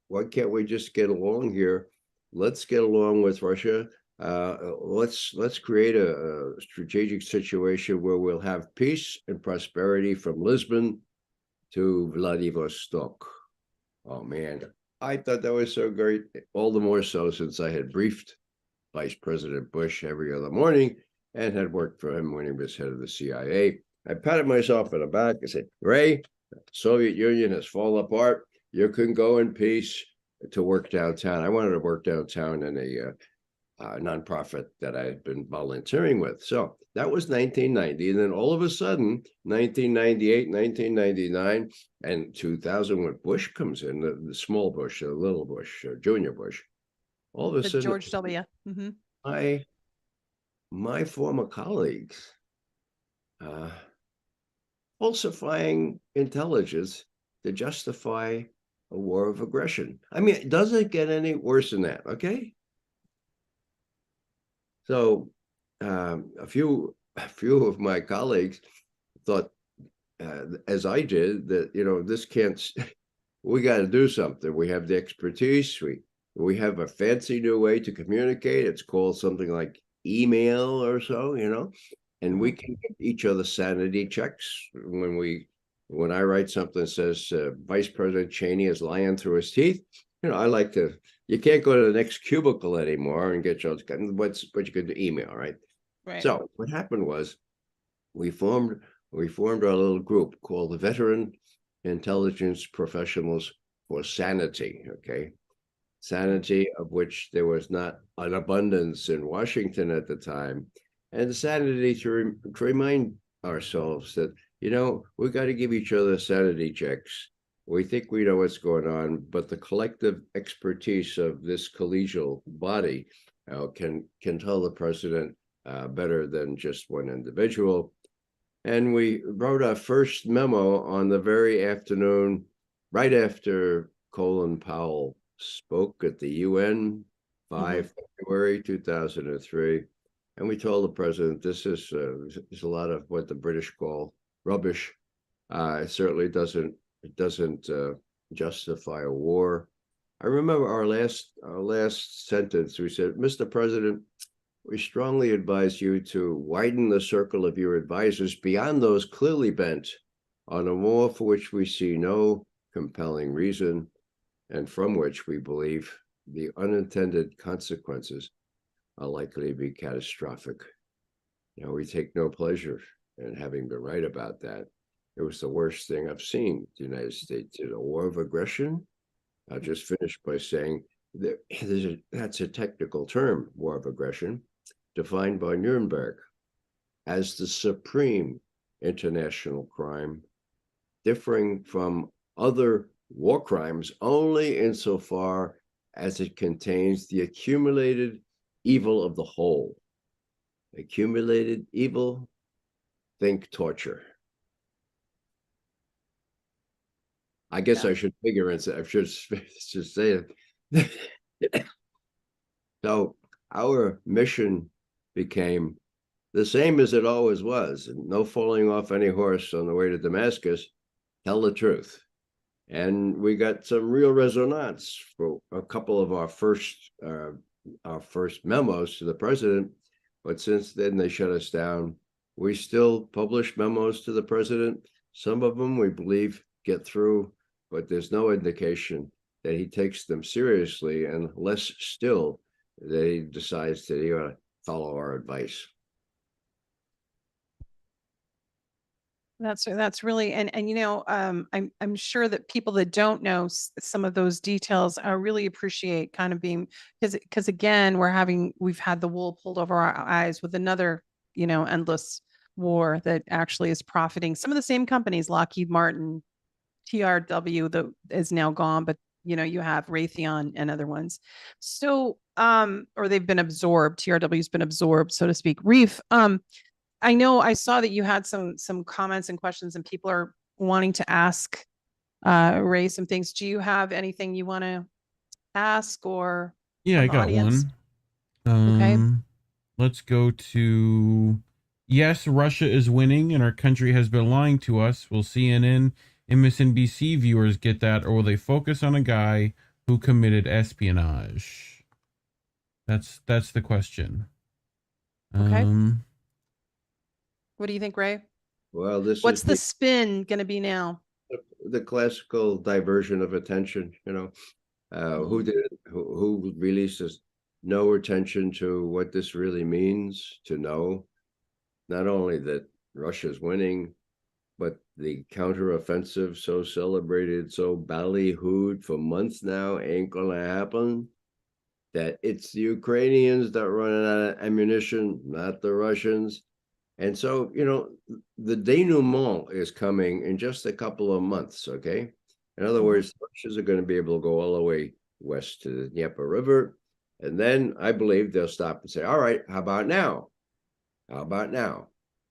why can't we just get along here? Let's get along with Russia. Let's create a strategic situation where we'll have peace and prosperity from Lisbon to Vladivostok. Oh man, I thought that was so great. All the more so since I had briefed Vice President Bush every other morning and had worked for him when he was head of the CIA. I patted myself on the back and said, Ray, the Soviet Union has fallen apart. You can go in peace to work downtown. I wanted to work downtown in a nonprofit that I had been volunteering with. So that was 1990. And then all of a sudden, 1998, 1999, and 2000, when Bush comes in, the small Bush, the little Bush, Junior Bush, all of a sudden, George W. My former colleagues falsifying intelligence to justify a war of aggression. I mean, it doesn't get any worse than that, okay? So a few of my colleagues thought, as I did, that, this can't, we got to do something. We have the expertise. We have a fancy new way to communicate. It's called something like email or so, and we can give each other sanity checks when I write something that says Vice President Cheney is lying through his teeth. I like to. You can't go to the next cubicle anymore and get your what you could do, email, right? Right. So what happened was we formed our little group called the Veteran Intelligence Professionals for Sanity. Okay, sanity of which there was not an abundance in Washington at the time, and sanity to remind ourselves that we got to give each other sanity checks. We think we know what's going on, but the collective expertise of this collegial body can tell the president better than just one individual. And we wrote our first memo on the very afternoon, right after Colin Powell spoke at the UN, 5 February 2003. And we told the president, this is a lot of what the British call rubbish. It certainly doesn't justify a war. I remember our last sentence. We said, Mr. President, we strongly advise you to widen the circle of your advisors beyond those clearly bent on a war for which we see no compelling reason and from which we believe the unintended consequences are likely to be catastrophic. We take no pleasure in having been right about that. It was the worst thing I've seen the United States in a war of aggression. I'll just finish by saying that that's a technical term, war of aggression, defined by Nuremberg as the supreme international crime, differing from other war crimes only insofar as it contains the accumulated evil of the whole. Accumulated evil, think torture. I guess I should figure in. I should say it. So our mission became the same as it always was. No falling off any horse on the way to Damascus. Tell the truth. And we got some real resonance for a couple of our first memos to the president. But since then, they shut us down. We still publish memos to the president. Some of them we believe get through, but there's no indication that he takes them seriously, and less still that he decides that he ought to follow our advice. That's really, and I'm sure that people that don't know some of those details, I really appreciate kind of being, because again, we've had the wool pulled over our eyes with another endless war that actually is profiting some of the same companies, Lockheed Martin, TRW, that is now gone, but you have Raytheon and other ones. So or they've been absorbed. TRW's been absorbed, so to speak. Reef, I know I saw that you had some comments and questions, and people are wanting to ask Ray some things. Do you have anything you want to ask, or? Yeah, I got audience? one. Okay. Let's go to, yes, Russia is winning and our country has been lying to us. Will CNN, MSNBC viewers get that, or will they focus on a guy who committed espionage? That's the question. Okay. What do you think, Ray? Well, what's the spin going to be now? The classical diversion of attention. Who did it? Who released no attention to what this really means, to know not only that Russia's winning, but the counteroffensive so celebrated, so ballyhooed for months now ain't gonna happen. That it's the Ukrainians that run out of ammunition, not the Russians. And so, the denouement is coming in just a couple of months, okay? In other words, the Russians are going to be able to go all the way west to the Dnieper River. And then I believe they'll stop and say, all right, how about now? How about now?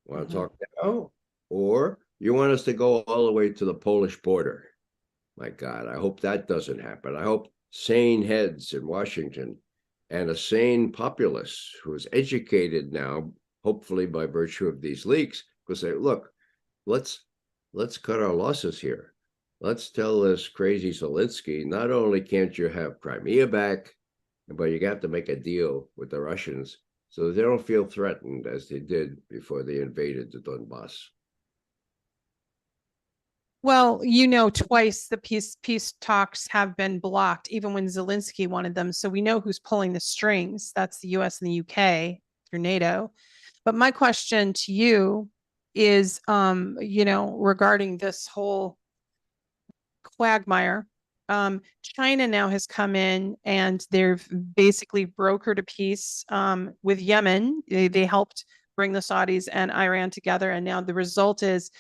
Want to talk now? Or you want us to go all the way to the Polish border? My God, I hope that doesn't happen. I hope sane heads in Washington and a sane populace who is educated now, hopefully by virtue of these leaks, will say, look, let's cut our losses here. Let's tell this crazy Zelensky, not only can't you have Crimea back, but you got to make a deal with the Russians so they don't feel threatened as they did before they invaded the Donbass. Well, twice the peace talks have been blocked, even when Zelensky wanted them. So we know who's pulling the strings. That's the US and the UK through NATO. But my question to you is, regarding this whole quagmire. China now has come in and they've basically brokered a peace with Yemen. They helped bring the Saudis and Iran together. And now the result is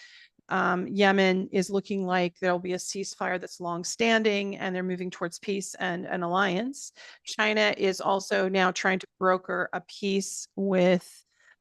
Yemen is looking like there'll be a ceasefire that's long-standing and they're moving towards peace and an alliance. China is also now trying to broker a peace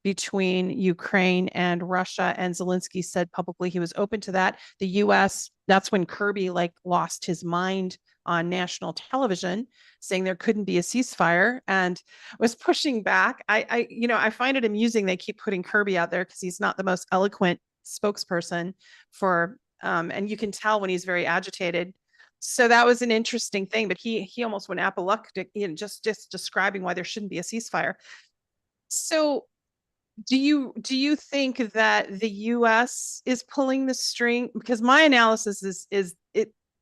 between Ukraine and Russia, and Zelensky said publicly he was open to that. The US, that's when Kirby lost his mind on national television, saying there couldn't be a ceasefire and was pushing back. I find it amusing they keep putting Kirby out there because he's not the most eloquent spokesperson for and you can tell when he's very agitated. So that was an interesting thing, but he almost went apoplectic, just describing why there shouldn't be a ceasefire. So do you think that the US is pulling the string? Because my analysis is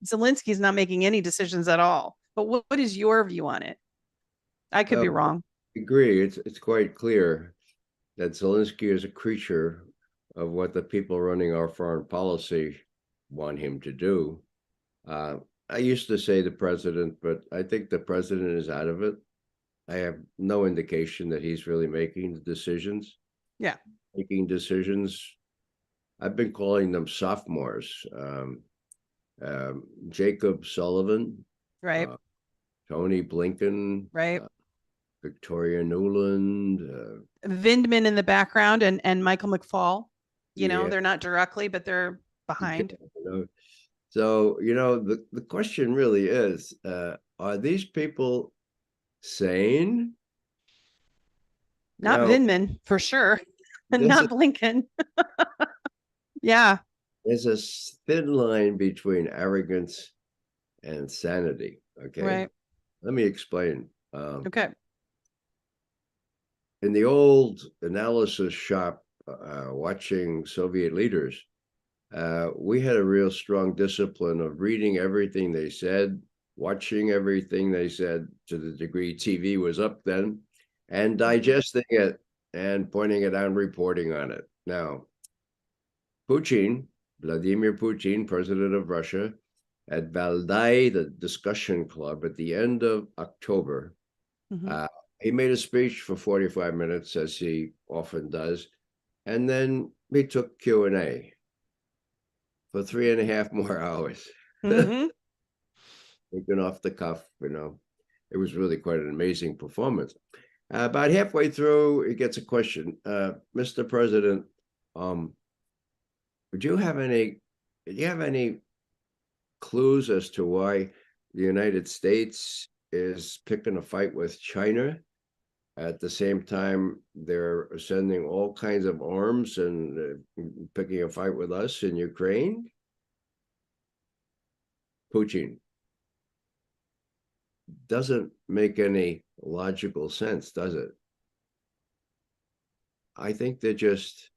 Zelensky's not making any decisions at all. But what is your view on it? I could be wrong. I agree. It's quite clear that Zelensky is a creature of what the people running our foreign policy want him to do. I used to say the president, but I think the president is out of it. I have no indication that he's really making the decisions. Yeah. Making decisions. I've been calling them sophomores. Jacob Sullivan. Right. Tony Blinken. Right. Victoria Nuland. Vindman in the background and Michael McFaul. They're not directly, but they're behind. So, the question really is, are these people sane? Not Vindman, for sure. And not Blinken. Yeah. There's a thin line between arrogance and sanity. Okay. Right. Let me explain. Okay. In the old analysis shop, watching Soviet leaders, we had a real strong discipline of reading everything they said, watching everything they said to the degree TV was up then, and digesting it and pointing it out and reporting on it. Now, Vladimir Putin, president of Russia, at Valdai, the discussion club, at the end of October, he made a speech for 45 minutes, as he often does, and then he took Q&A for 3.5 more hours. Taken off the cuff, It was really quite an amazing performance. About halfway through, he gets a question. Mr. President, did you have any clues as to why the United States is picking a fight with China? At the same time, they're sending all kinds of arms and picking a fight with us in Ukraine? Putin. Doesn't make any logical sense, does it? I think they're just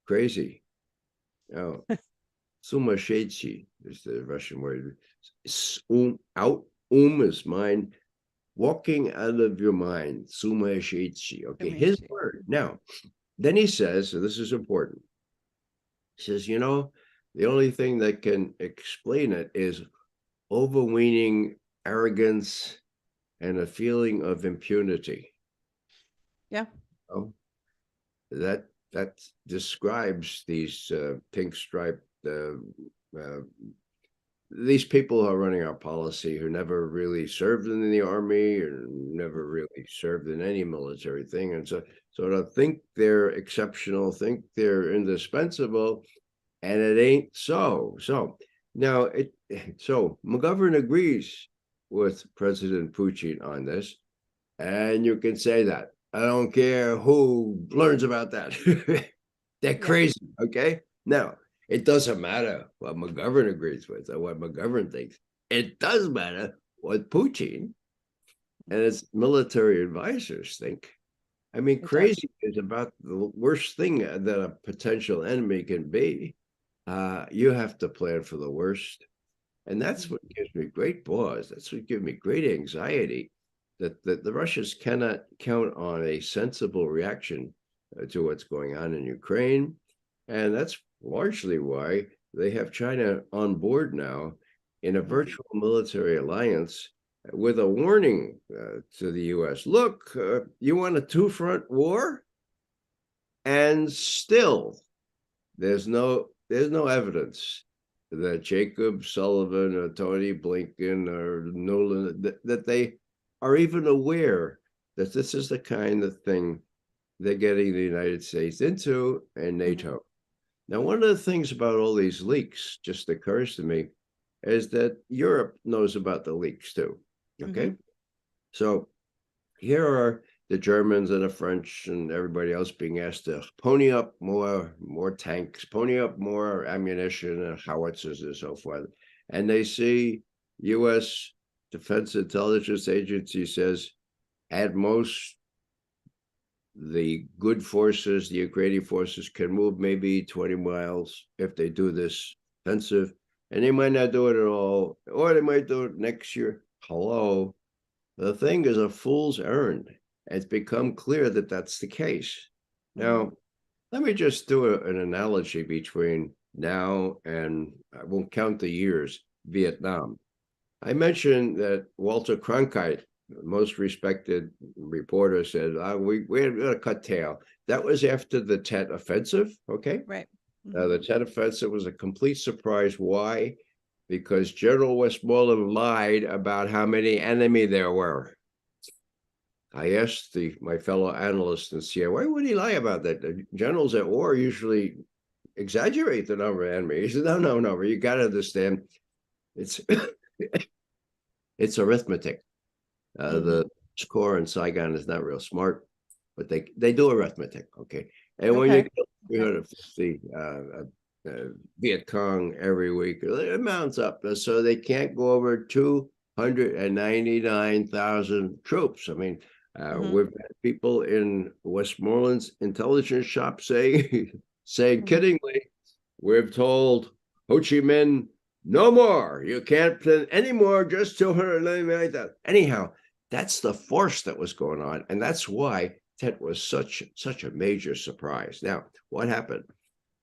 crazy. Sumashedshi is the Russian word. Out is mine. walking out of your mind, suma shichi, okay, his word. Now, then he says, and this is important, he says, the only thing that can explain it is overweening arrogance and a feeling of impunity. Yeah. That describes these pink striped these people who are running our policy who never really served in the army or never really served in any military thing, and so to think they're exceptional, think they're indispensable, and it ain't so. So now so McGovern agrees with President Putin on this, and you can say that. I don't care who learns about that. They're crazy, okay? Now, it doesn't matter what McGovern agrees with or what McGovern thinks. It does matter what Putin and his military advisors think. I mean, crazy is about the worst thing that a potential enemy can be. You have to plan for the worst. And that's what gives me great pause. That's what gives me great anxiety, that the Russians cannot count on a sensible reaction to what's going on in Ukraine. And that's largely why they have China on board now in a virtual military alliance with a warning to the U.S. Look, you want a two-front war? And still, there's no evidence that Jacob Sullivan or Tony Blinken or Nolan, that they are even aware that this is the kind of thing they're getting the United States into and NATO. Now, one of the things about all these leaks just occurs to me is that Europe knows about the leaks too, okay? So here are the Germans and the French and everybody else being asked to pony up more tanks, pony up more ammunition and howitzers and so forth. And they see U.S. Defense Intelligence Agency says, at most, the good forces, the Ukrainian forces, can move maybe 20 miles if they do this offensive, and they might not do it at all, or they might do it next year. Hello, the thing is a fool's errand. It's become clear that that's the case. Now, let me just do an analogy between now and, I won't count the years, Vietnam. I mentioned that Walter Cronkite, the most respected reporter, said, we're going to cut tail. That was after the Tet Offensive, okay? Right. The Tet Offensive was a complete surprise. Why? Because General Westmoreland lied about how many enemy there were. I asked my fellow analysts and CIA, why would he lie about that? The generals at war usually exaggerate the number of enemies. He said, no, you got to understand, it's it's arithmetic. The score in Saigon is not real smart, but they do arithmetic, okay? And when you kill 350 Viet Cong every week, it mounts up. So they can't go over 299,000 troops. I mean, we've had people in Westmoreland's intelligence shop saying kiddingly, we've told Ho Chi Minh, no more. You can't plan any more, just 299,000. Anyhow, that's the force that was going on. And that's why Tet was such a major surprise. Now, what happened?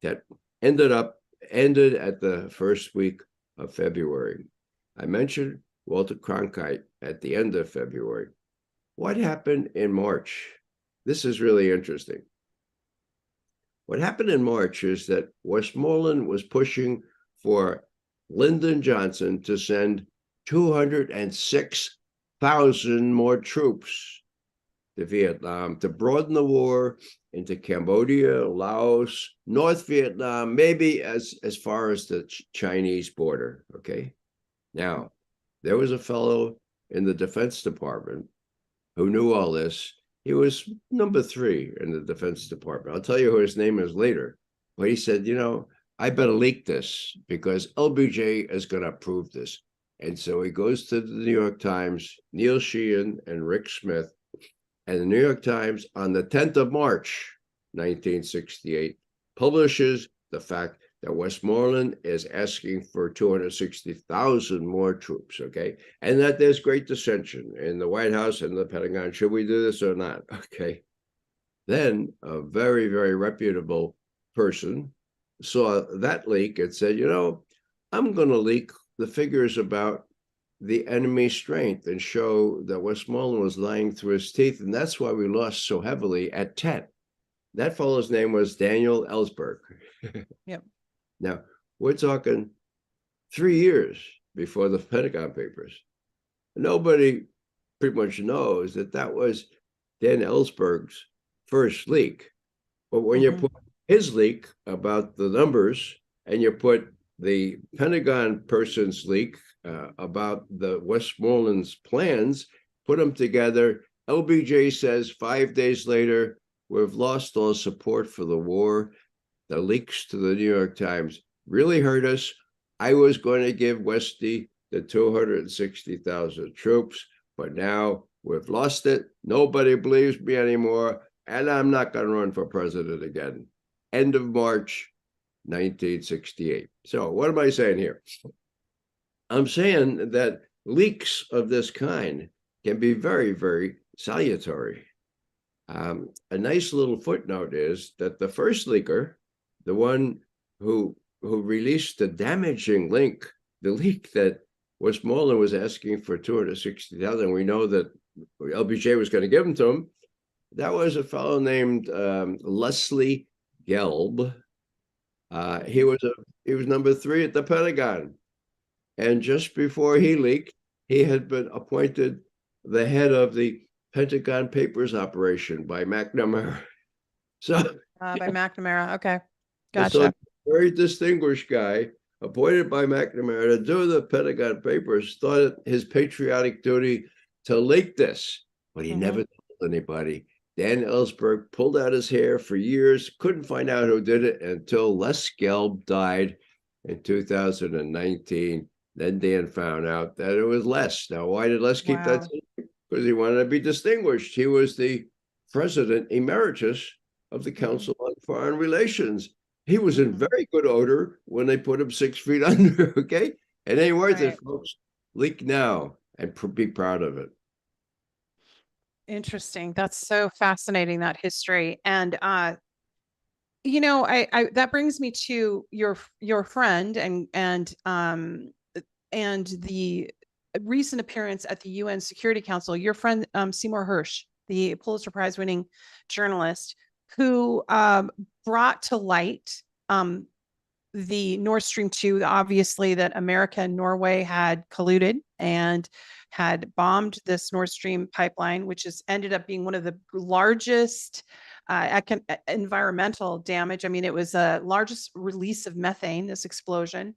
Tet ended at the first week of February. I mentioned Walter Cronkite at the end of February. What happened in March? This is really interesting. What happened in March is that Westmoreland was pushing for Lyndon Johnson to send 206,000 more troops to Vietnam to broaden the war into Cambodia, Laos, North Vietnam, maybe as far as the Chinese border, okay? Now, there was a fellow in the Defense Department who knew all this. He was number 3 in the Defense Department. I'll tell you who his name is later. But he said, I better leak this because LBJ is going to approve this. And so he goes to the New York Times, Neil Sheehan and Rick Smith, and the New York Times on the 10th of March, 1968, publishes the fact that Westmoreland is asking for 260,000 more troops, okay? And that there's great dissension in the White House and the Pentagon. Should we do this or not? Okay. Then a very, very reputable person saw that leak and said, I'm going to leak the figures about the enemy's strength and show that Westmoreland was lying through his teeth. And that's why we lost so heavily at Tet. That fellow's name was Daniel Ellsberg. Yep. Now, we're talking 3 years before the Pentagon Papers. Nobody pretty much knows that was Dan Ellsberg's first leak. But when you put his leak about the numbers and you put the Pentagon person's leak about the Westmoreland's plans, put them together, LBJ says 5 days later, we've lost all support for the war. The leaks to the New York Times really hurt us. I was going to give Westy the 260,000 troops, but now we've lost it. Nobody believes me anymore, and I'm not going to run for president again. End of March 1968. So what am I saying here? I'm saying that leaks of this kind can be very, very salutary. A nice little footnote is that the first leaker, the one who released the damaging leak that Westmoreland was asking for 260,000, we know that LBJ was going to give them to him. That was a fellow named Leslie Gelb. He was number 3 at the Pentagon, and just before he leaked, he had been appointed the head of the Pentagon Papers operation by McNamara. So By McNamara, okay, so gotcha. very distinguished guy appointed by McNamara to do the Pentagon Papers thought it his patriotic duty to leak this, but he never told anybody. Dan Ellsberg pulled out his hair for years, couldn't find out who did it until Les Gelb died in 2019. Then Dan found out that it was Les. Now, why did Les keep that secret? Because he wanted to be distinguished. He was the president emeritus of the Council on Foreign Relations. He was in very good odor when they put him 6 feet under, okay? It ain't worth it, folks. Leak now and be proud of it. Interesting. That's so fascinating, that history. And I that brings me to your friend and the recent appearance at the UN Security Council, your friend Seymour Hersh, the Pulitzer Prize winning journalist, who brought to light the Nord Stream 2, obviously that America and Norway had colluded and had bombed this Nord Stream pipeline, which has ended up being one of the largest environmental damage. I mean, it was the largest release of methane, this explosion.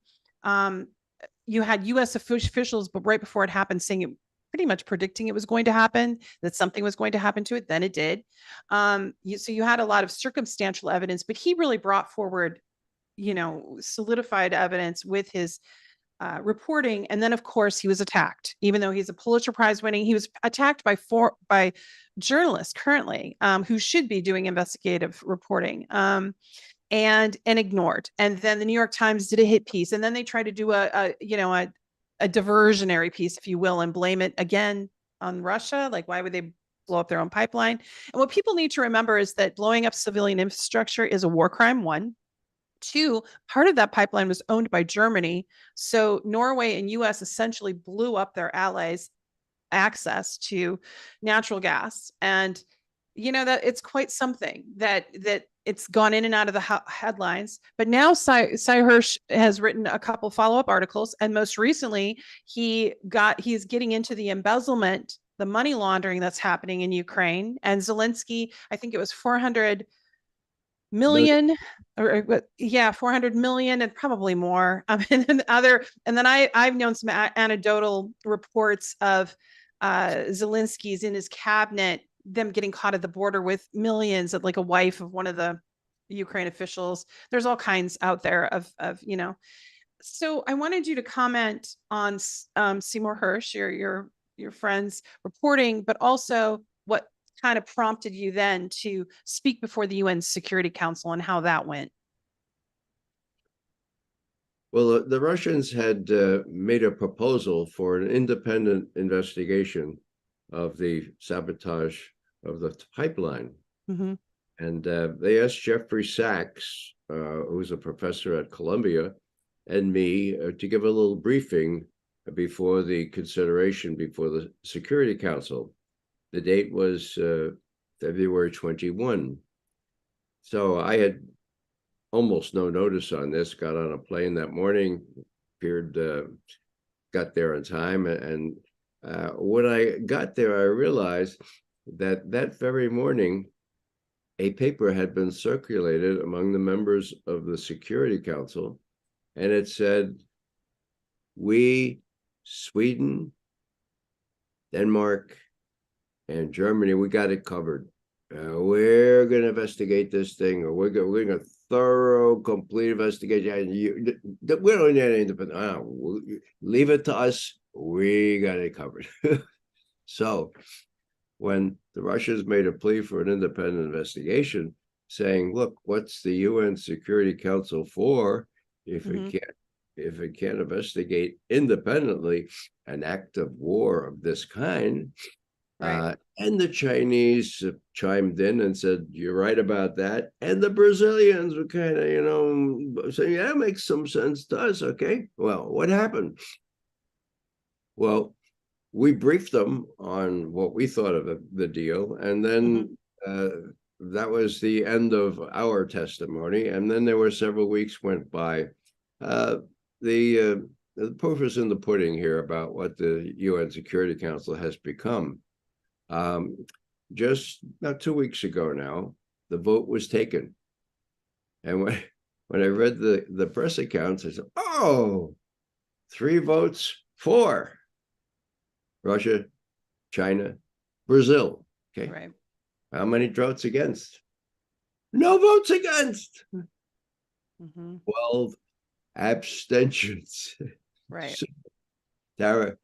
You had U.S. officials, but right before it happened, saying it, pretty much predicting it was going to happen, that something was going to happen to it. Then it did. So you had a lot of circumstantial evidence, but he really brought forward, solidified evidence with his reporting. And then, of course, he was attacked. Even though he's a Pulitzer Prize winning, he was attacked by journalists currently who should be doing investigative reporting. And ignored. And then the New York Times did a hit piece, and then they tried to do a diversionary piece, if you will, and blame it again on Russia. Like, why would they blow up their own pipeline? And what people need to remember is that blowing up civilian infrastructure is a war crime, 1. 2, part of that pipeline was owned by Germany. So Norway and US essentially blew up their allies' access to natural gas. And that it's quite something that it's gone in and out of the headlines. But now Cy Hersh has written a couple follow-up articles, and most recently he's getting into the embezzlement, the money laundering that's happening in Ukraine. And Zelensky, I think it was 400 million, 400 million and probably more. And then I've known some anecdotal reports of Zelensky's in his cabinet, them getting caught at the border with millions, of like a wife of one of the Ukraine officials. There's all kinds out there of. So I wanted you to comment on Seymour Hersh, your friend's reporting, but also what kind of prompted you then to speak before the UN Security Council and how that went. Well, the Russians had made a proposal for an independent investigation of the sabotage of the pipeline. Mm-hmm. And they asked Jeffrey Sachs, who's a professor at Columbia, and me to give a little briefing before the consideration before the Security Council. The date was February 21. So I had almost no notice on this, got on a plane that morning, got there in time. And when I got there, I realized that that very morning, a paper had been circulated among the members of the Security Council, and it said, we, Sweden, Denmark, and Germany, we got it covered. We're going to investigate this thing, or we're going to thorough, complete investigation. We don't need any independent. Leave it to us. We got it covered. So when the Russians made a plea for an independent investigation, saying, look, what's the UN Security Council for if it can't investigate independently an act of war of this kind? Right. And the Chinese chimed in and said, you're right about that. And the Brazilians were kind of, saying, yeah, that makes some sense to us. Okay, well, what happened? Well, we briefed them on what we thought of the deal, and then that was the end of our testimony. And then there were several weeks went by. The proof is in the pudding here about what the UN Security Council has become. Just about 2 weeks ago now, the vote was taken, and when I read the press accounts, I said, "Oh, 3 votes for." Russia, China, Brazil. Okay. Right. How many votes against? No votes against. 12 abstentions. Right. So, Tara,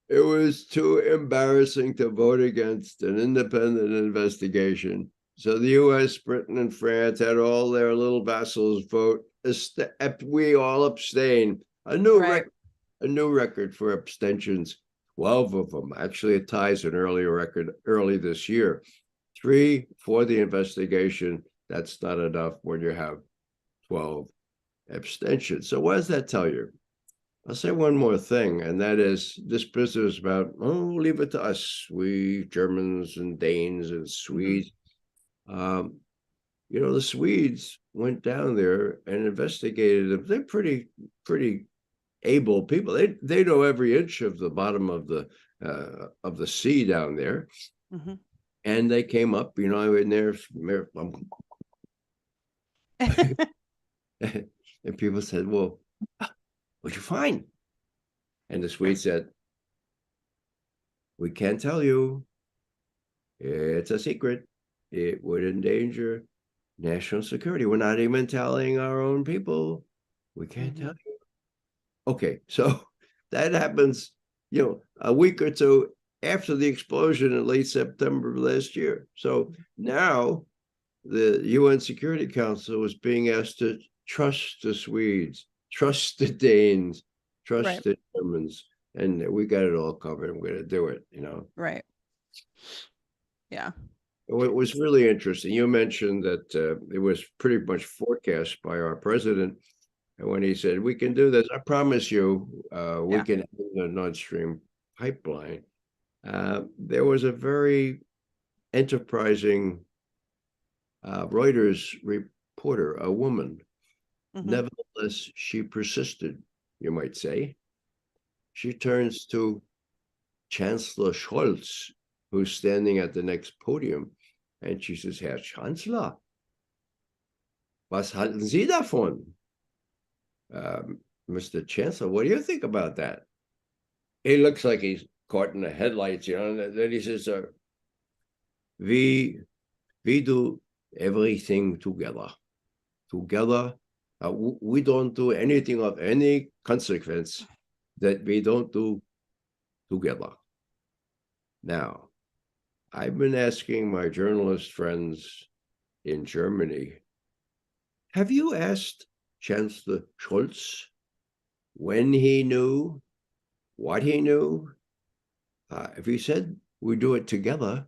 it was too embarrassing to vote against an independent investigation. So the US, Britain, and France had all their little vassals vote. We all abstained. A new record for abstentions. 12 of them. Actually, it ties an earlier record early this year. 3 for the investigation. That's not enough when you have 12 abstentions. So what does that tell you? I'll say one more thing, and that is this business about, leave it to us, we Germans and Danes and Swedes. The Swedes went down there and investigated them. They're pretty able people. They know every inch of the bottom of the sea down there, and they came up, in there, and people said, "Well, what'd you find?" And the Swedes said, "We can't tell you. It's a secret. It would endanger national security. We're not even telling our own people. We can't tell you." Okay, so that happens, a week or two after the explosion in late September of last year. So now the UN Security Council was being asked to trust the Swedes, trust the Danes, trust the Germans, and we got it all covered. I'm going to do it, Right. Yeah. It was really interesting. You mentioned that it was pretty much forecast by our president. And when he said, we can do this, I promise you, we can have the Nord Stream pipeline. There was a very enterprising Reuters reporter, a woman. Nevertheless, she persisted, you might say. She turns to Chancellor Scholz, who's standing at the next podium, and she says, Herr Chancellor, was halten Sie davon? Mr. Chancellor, what do you think about that? He looks like he's caught in the headlights, and then he says, we do everything together. We don't do anything of any consequence that we don't do together. Now, I've been asking my journalist friends in Germany, have you asked Chancellor Scholz when he knew, what he knew. If he said we do it together,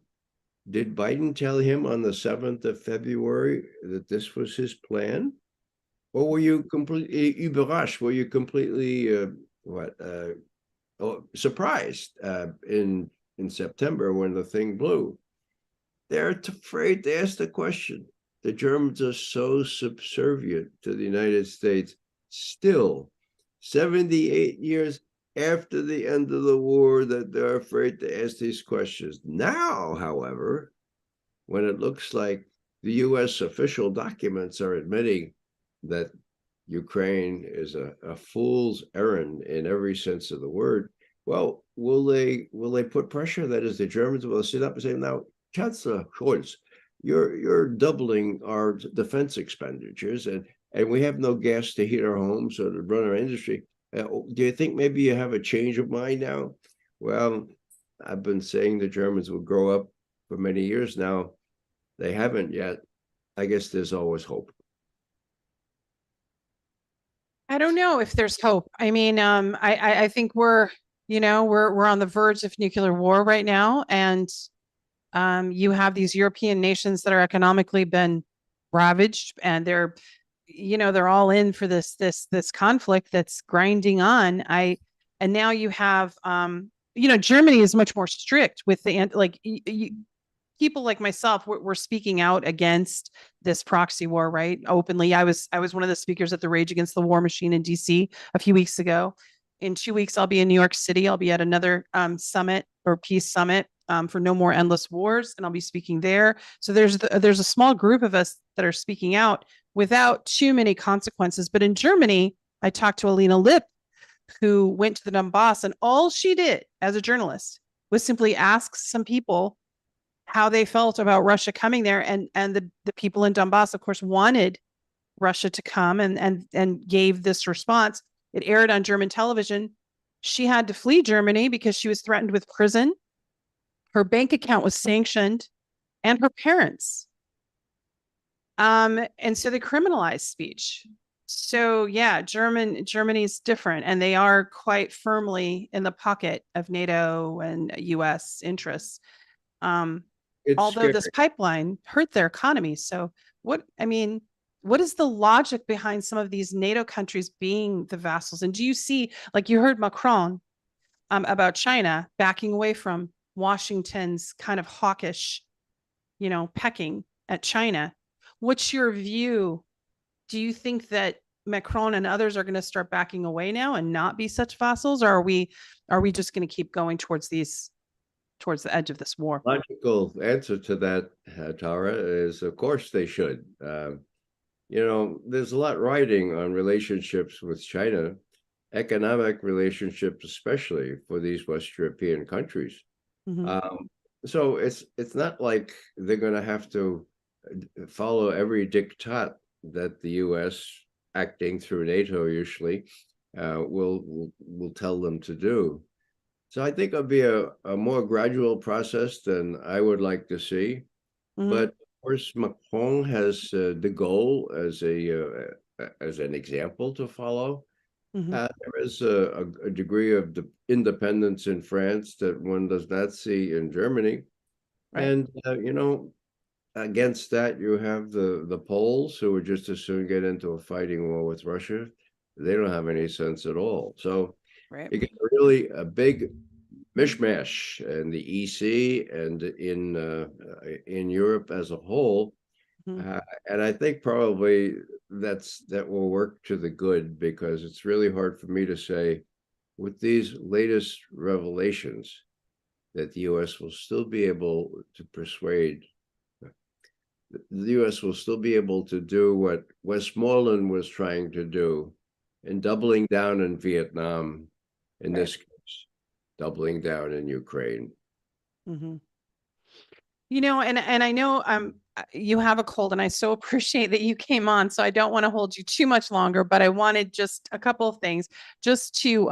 did Biden tell him on the 7th of February that this was his plan? Or were you completely überrascht? Were you completely surprised in September when the thing blew? They're afraid to ask the question. The Germans are so subservient to the United States still, 78 years after the end of the war, that they're afraid to ask these questions. Now, however, when it looks like the US official documents are admitting that Ukraine is a fool's errand in every sense of the word, well, will they put pressure? That is, the Germans will sit up and say, now, Chancellor Scholz, you're doubling our defense expenditures, and we have no gas to heat our homes or to run our industry. Do you think maybe you have a change of mind now? Well, I've been saying the Germans will grow up for many years now. They haven't yet. I guess there's always hope. I don't know if there's hope. I mean, I think we're on the verge of nuclear war right now, and you have these European nations that are economically been ravaged, and they're all in for this conflict that's grinding on. And now you have Germany is much more strict with the people like myself. We're speaking out against this proxy war, right? Openly. I was one of the speakers at the Rage Against the War Machine in DC a few weeks ago. In 2 weeks, I'll be in New York City. I'll be at another summit or peace summit for No More Endless Wars, and I'll be speaking there. So there's a small group of us that are speaking out without too many consequences. But in Germany, I talked to Alina Lipp, who went to the Donbass, and all she did as a journalist was simply ask some people how they felt about Russia coming there. And the people in Donbass, of course, wanted Russia to come and gave this response. It aired on German television. She had to flee Germany because she was threatened with prison. Her bank account was sanctioned, and her parents. And so they criminalized speech. So yeah, Germany's different, and they are quite firmly in the pocket of NATO and US interests. Although scary. This pipeline hurt their economy. So what is the logic behind some of these NATO countries being the vassals? And do you see, like you heard Macron about China backing away from Washington's kind of hawkish, pecking at China? What's your view? Do you think that Macron and others are going to start backing away now and not be such vassals? Or are we just going to keep going towards the edge of this war? Logical answer to that, Tara, is of course they should. There's a lot riding on relationships with China, economic relationships, especially for these West European countries. Mm-hmm. So it's not like they're going to have to follow every diktat that the U.S., acting through NATO usually, will tell them to do. So I think it'll be a more gradual process than I would like to see. Mm-hmm. But of course, Macron has de Gaulle as an example to follow. Mm-hmm. There is a degree of independence in France that one does not see in Germany. Right. And, against that, you have the Poles, who would just as soon get into a fighting war with Russia. They don't have any sense at all. So you get really a big mishmash in the EC and in Europe as a whole. Mm-hmm. And I think probably that will work to the good, because it's really hard for me to say, with these latest revelations, that the U.S. will still be able to persuade. The U.S. will still be able to do what Westmoreland was trying to do in doubling down in Vietnam, in this case, doubling down in Ukraine. Mm-hmm. And I know you have a cold, and I so appreciate that you came on. So I don't want to hold you too much longer, but I wanted just a couple of things just to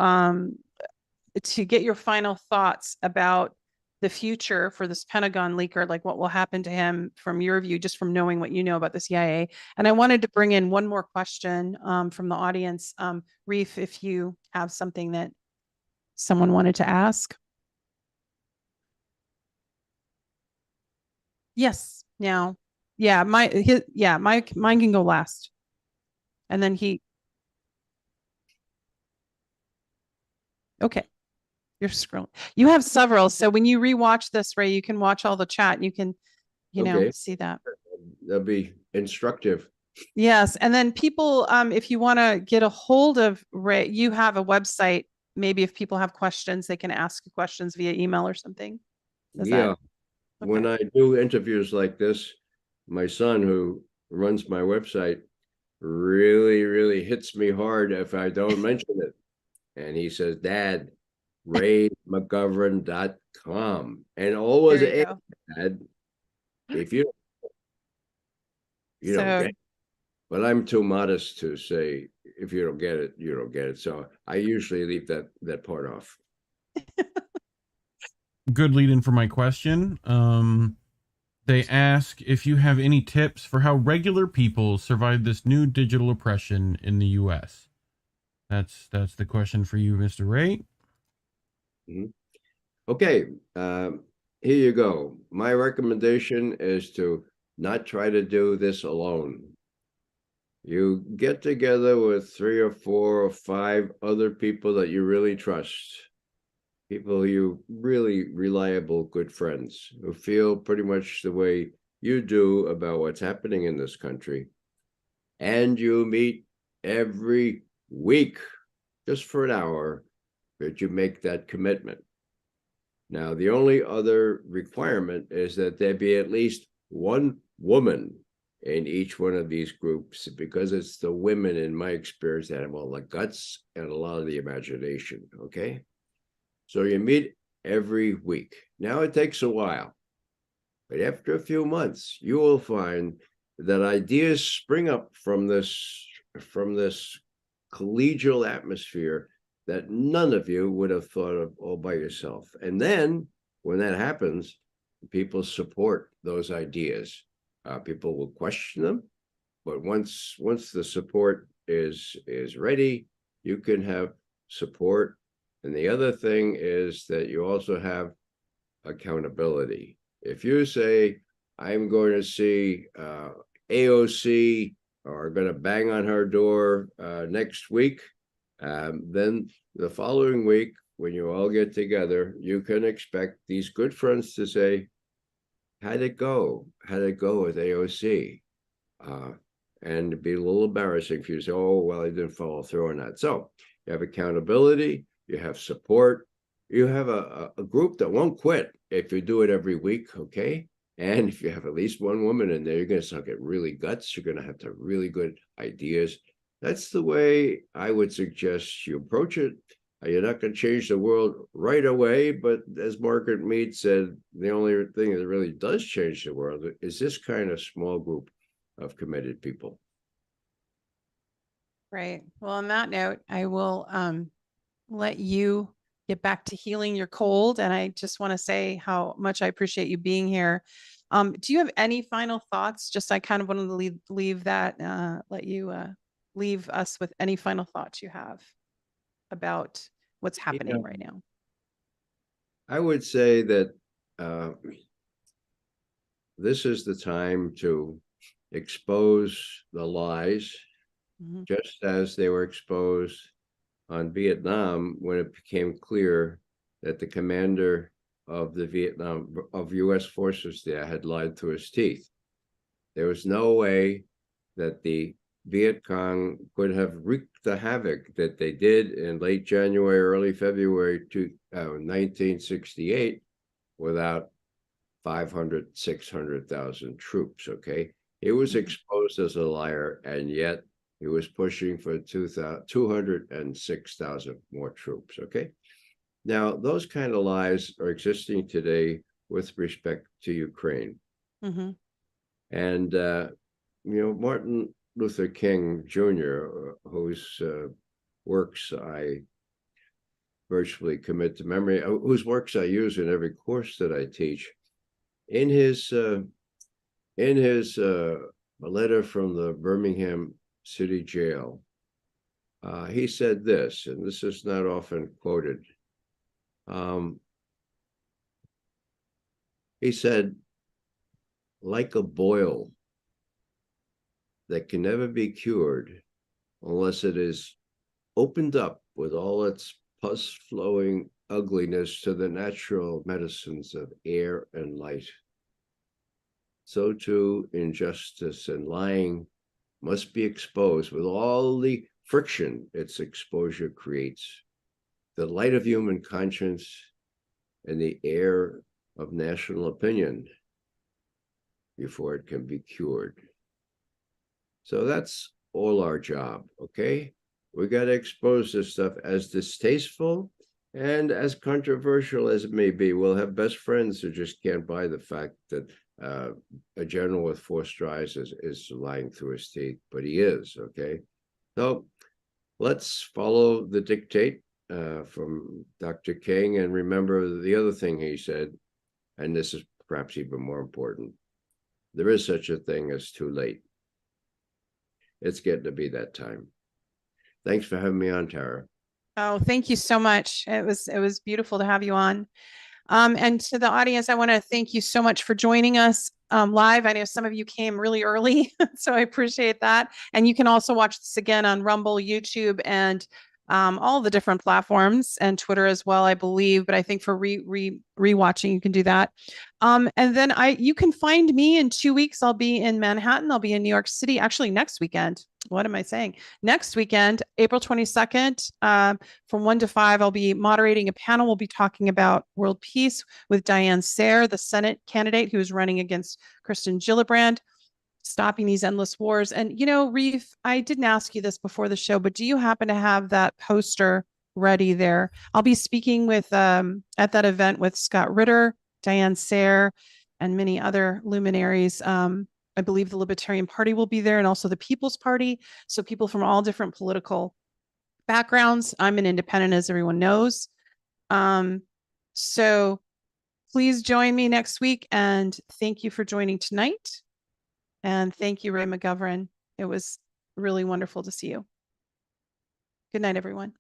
get your final thoughts about the future for this Pentagon leaker, like what will happen to him from your view, just from knowing what you know about the CIA. And I wanted to bring in one more question from the audience. Reef, if you have something that someone wanted to ask. Yes. Now, yeah, mine can go last. And then okay. You're scrolling. You have several. So when you rewatch this, Ray, you can watch all the chat. You can, see that. That'll be instructive. Yes. And then people, if you want to get a hold of Ray, you have a website. Maybe if people have questions, they can ask questions via email or something. Yeah. When I do interviews like this, my son, who runs my website, really, really hits me hard if I don't mention it. And he says, Dad, ReadeMcGovern.com. And always add, Dad, if you don't get it. But I'm too modest to say, if you don't get it, you don't get it. So I usually leave that part off. Good lead in for my question. They ask if you have any tips for how regular people survive this new digital oppression in the U.S. That's the question for you, Mr. Ray. Mm-hmm. Okay, here you go. My recommendation is to not try to do this alone. You get together with 3 or 4 or 5 other people that you really trust. People you really reliable, good friends who feel pretty much the way you do about what's happening in this country. And you meet every week, just for an hour, that you make that commitment. Now, the only other requirement is that there be at least one woman in each one of these groups, because it's the women, in my experience, that have all the guts and a lot of the imagination, okay? So you meet every week. Now it takes a while, but after a few months, you will find that ideas spring up from this collegial atmosphere that none of you would have thought of all by yourself. And then when that happens, people support those ideas. People will question them, but once the support is ready, you can have support. And the other thing is that you also have accountability. If you say, I'm going to see AOC, or going to bang on her door next week, then the following week, when you all get together, you can expect these good friends to say, how'd it go? How'd it go with AOC? And it'd be a little embarrassing if you say, oh, well, I didn't follow through on that. So you have accountability, you have support, you have a group that won't quit if you do it every week, okay? And if you have at least one woman in there, you're going to get really guts. You're going to have to have really good ideas. That's the way I would suggest you approach it. You're not going to change the world right away, but as Margaret Mead said, the only thing that really does change the world is this kind of small group of committed people. Right. Well, on that note, I will let you get back to healing your cold. And I just want to say how much I appreciate you being here. Do you have any final thoughts? Just I kind of wanted to leave that, let you leave us with any final thoughts you have about what's happening right now. I would say that this is the time to expose the lies, just as they were exposed on Vietnam when it became clear that the commander of U.S. forces there had lied through his teeth. There was no way that the Viet Cong could have wreaked the havoc that they did in late January, early February 1968 without 500, 600,000 troops, okay? He was exposed as a liar, and yet he was pushing for 206,000 more troops, okay? Now, those kind of lies are existing today with respect to Ukraine. And, Martin Luther King Jr., whose works I virtually commit to memory, whose works I use in every course that I teach. In his letter from the Birmingham City Jail, he said this, and this is not often quoted. He said, like a boil that can never be cured unless it is opened up with all its pus-flowing ugliness to the natural medicines of air and light, so too injustice and lying must be exposed with all the friction its exposure creates, the light of human conscience and the air of national opinion, before it can be cured. So that's all our job, okay? We got to expose this stuff, as distasteful and as controversial as it may be. We'll have best friends who just can't buy the fact that a general with 4 strides is lying through his teeth, but he is, okay? So let's follow the dictate from Dr. King, and remember the other thing he said, and this is perhaps even more important. There is such a thing as too late. It's getting to be that time. Thanks for having me on, Tara. Oh, thank you so much. It was beautiful to have you on. And to the audience, I want to thank you so much for joining us live. I know some of you came really early, so I appreciate that. And you can also watch this again on Rumble, YouTube, and all the different platforms, and Twitter as well, I believe. But I think for rewatching, you can do that. And then you can find me in 2 weeks. I'll be in Manhattan. I'll be in New York City, actually next weekend. What am I saying? Next weekend, April 22nd, from 1 to 5, I'll be moderating a panel. We'll be talking about world peace with Diane Sayre, the Senate candidate who is running against Kristen Gillibrand, stopping these endless wars. And, you know, Reeve, I didn't ask you this before the show, but do you happen to have that poster ready there? I'll be speaking with at that event with Scott Ritter, Diane Sayre, and many other luminaries. I believe the Libertarian Party will be there, and also the People's Party. So people from all different political backgrounds. I'm an independent, as everyone knows. So please join me next week, and thank you for joining tonight. And thank you, Ray McGovern. It was really wonderful to see you. Good night, everyone.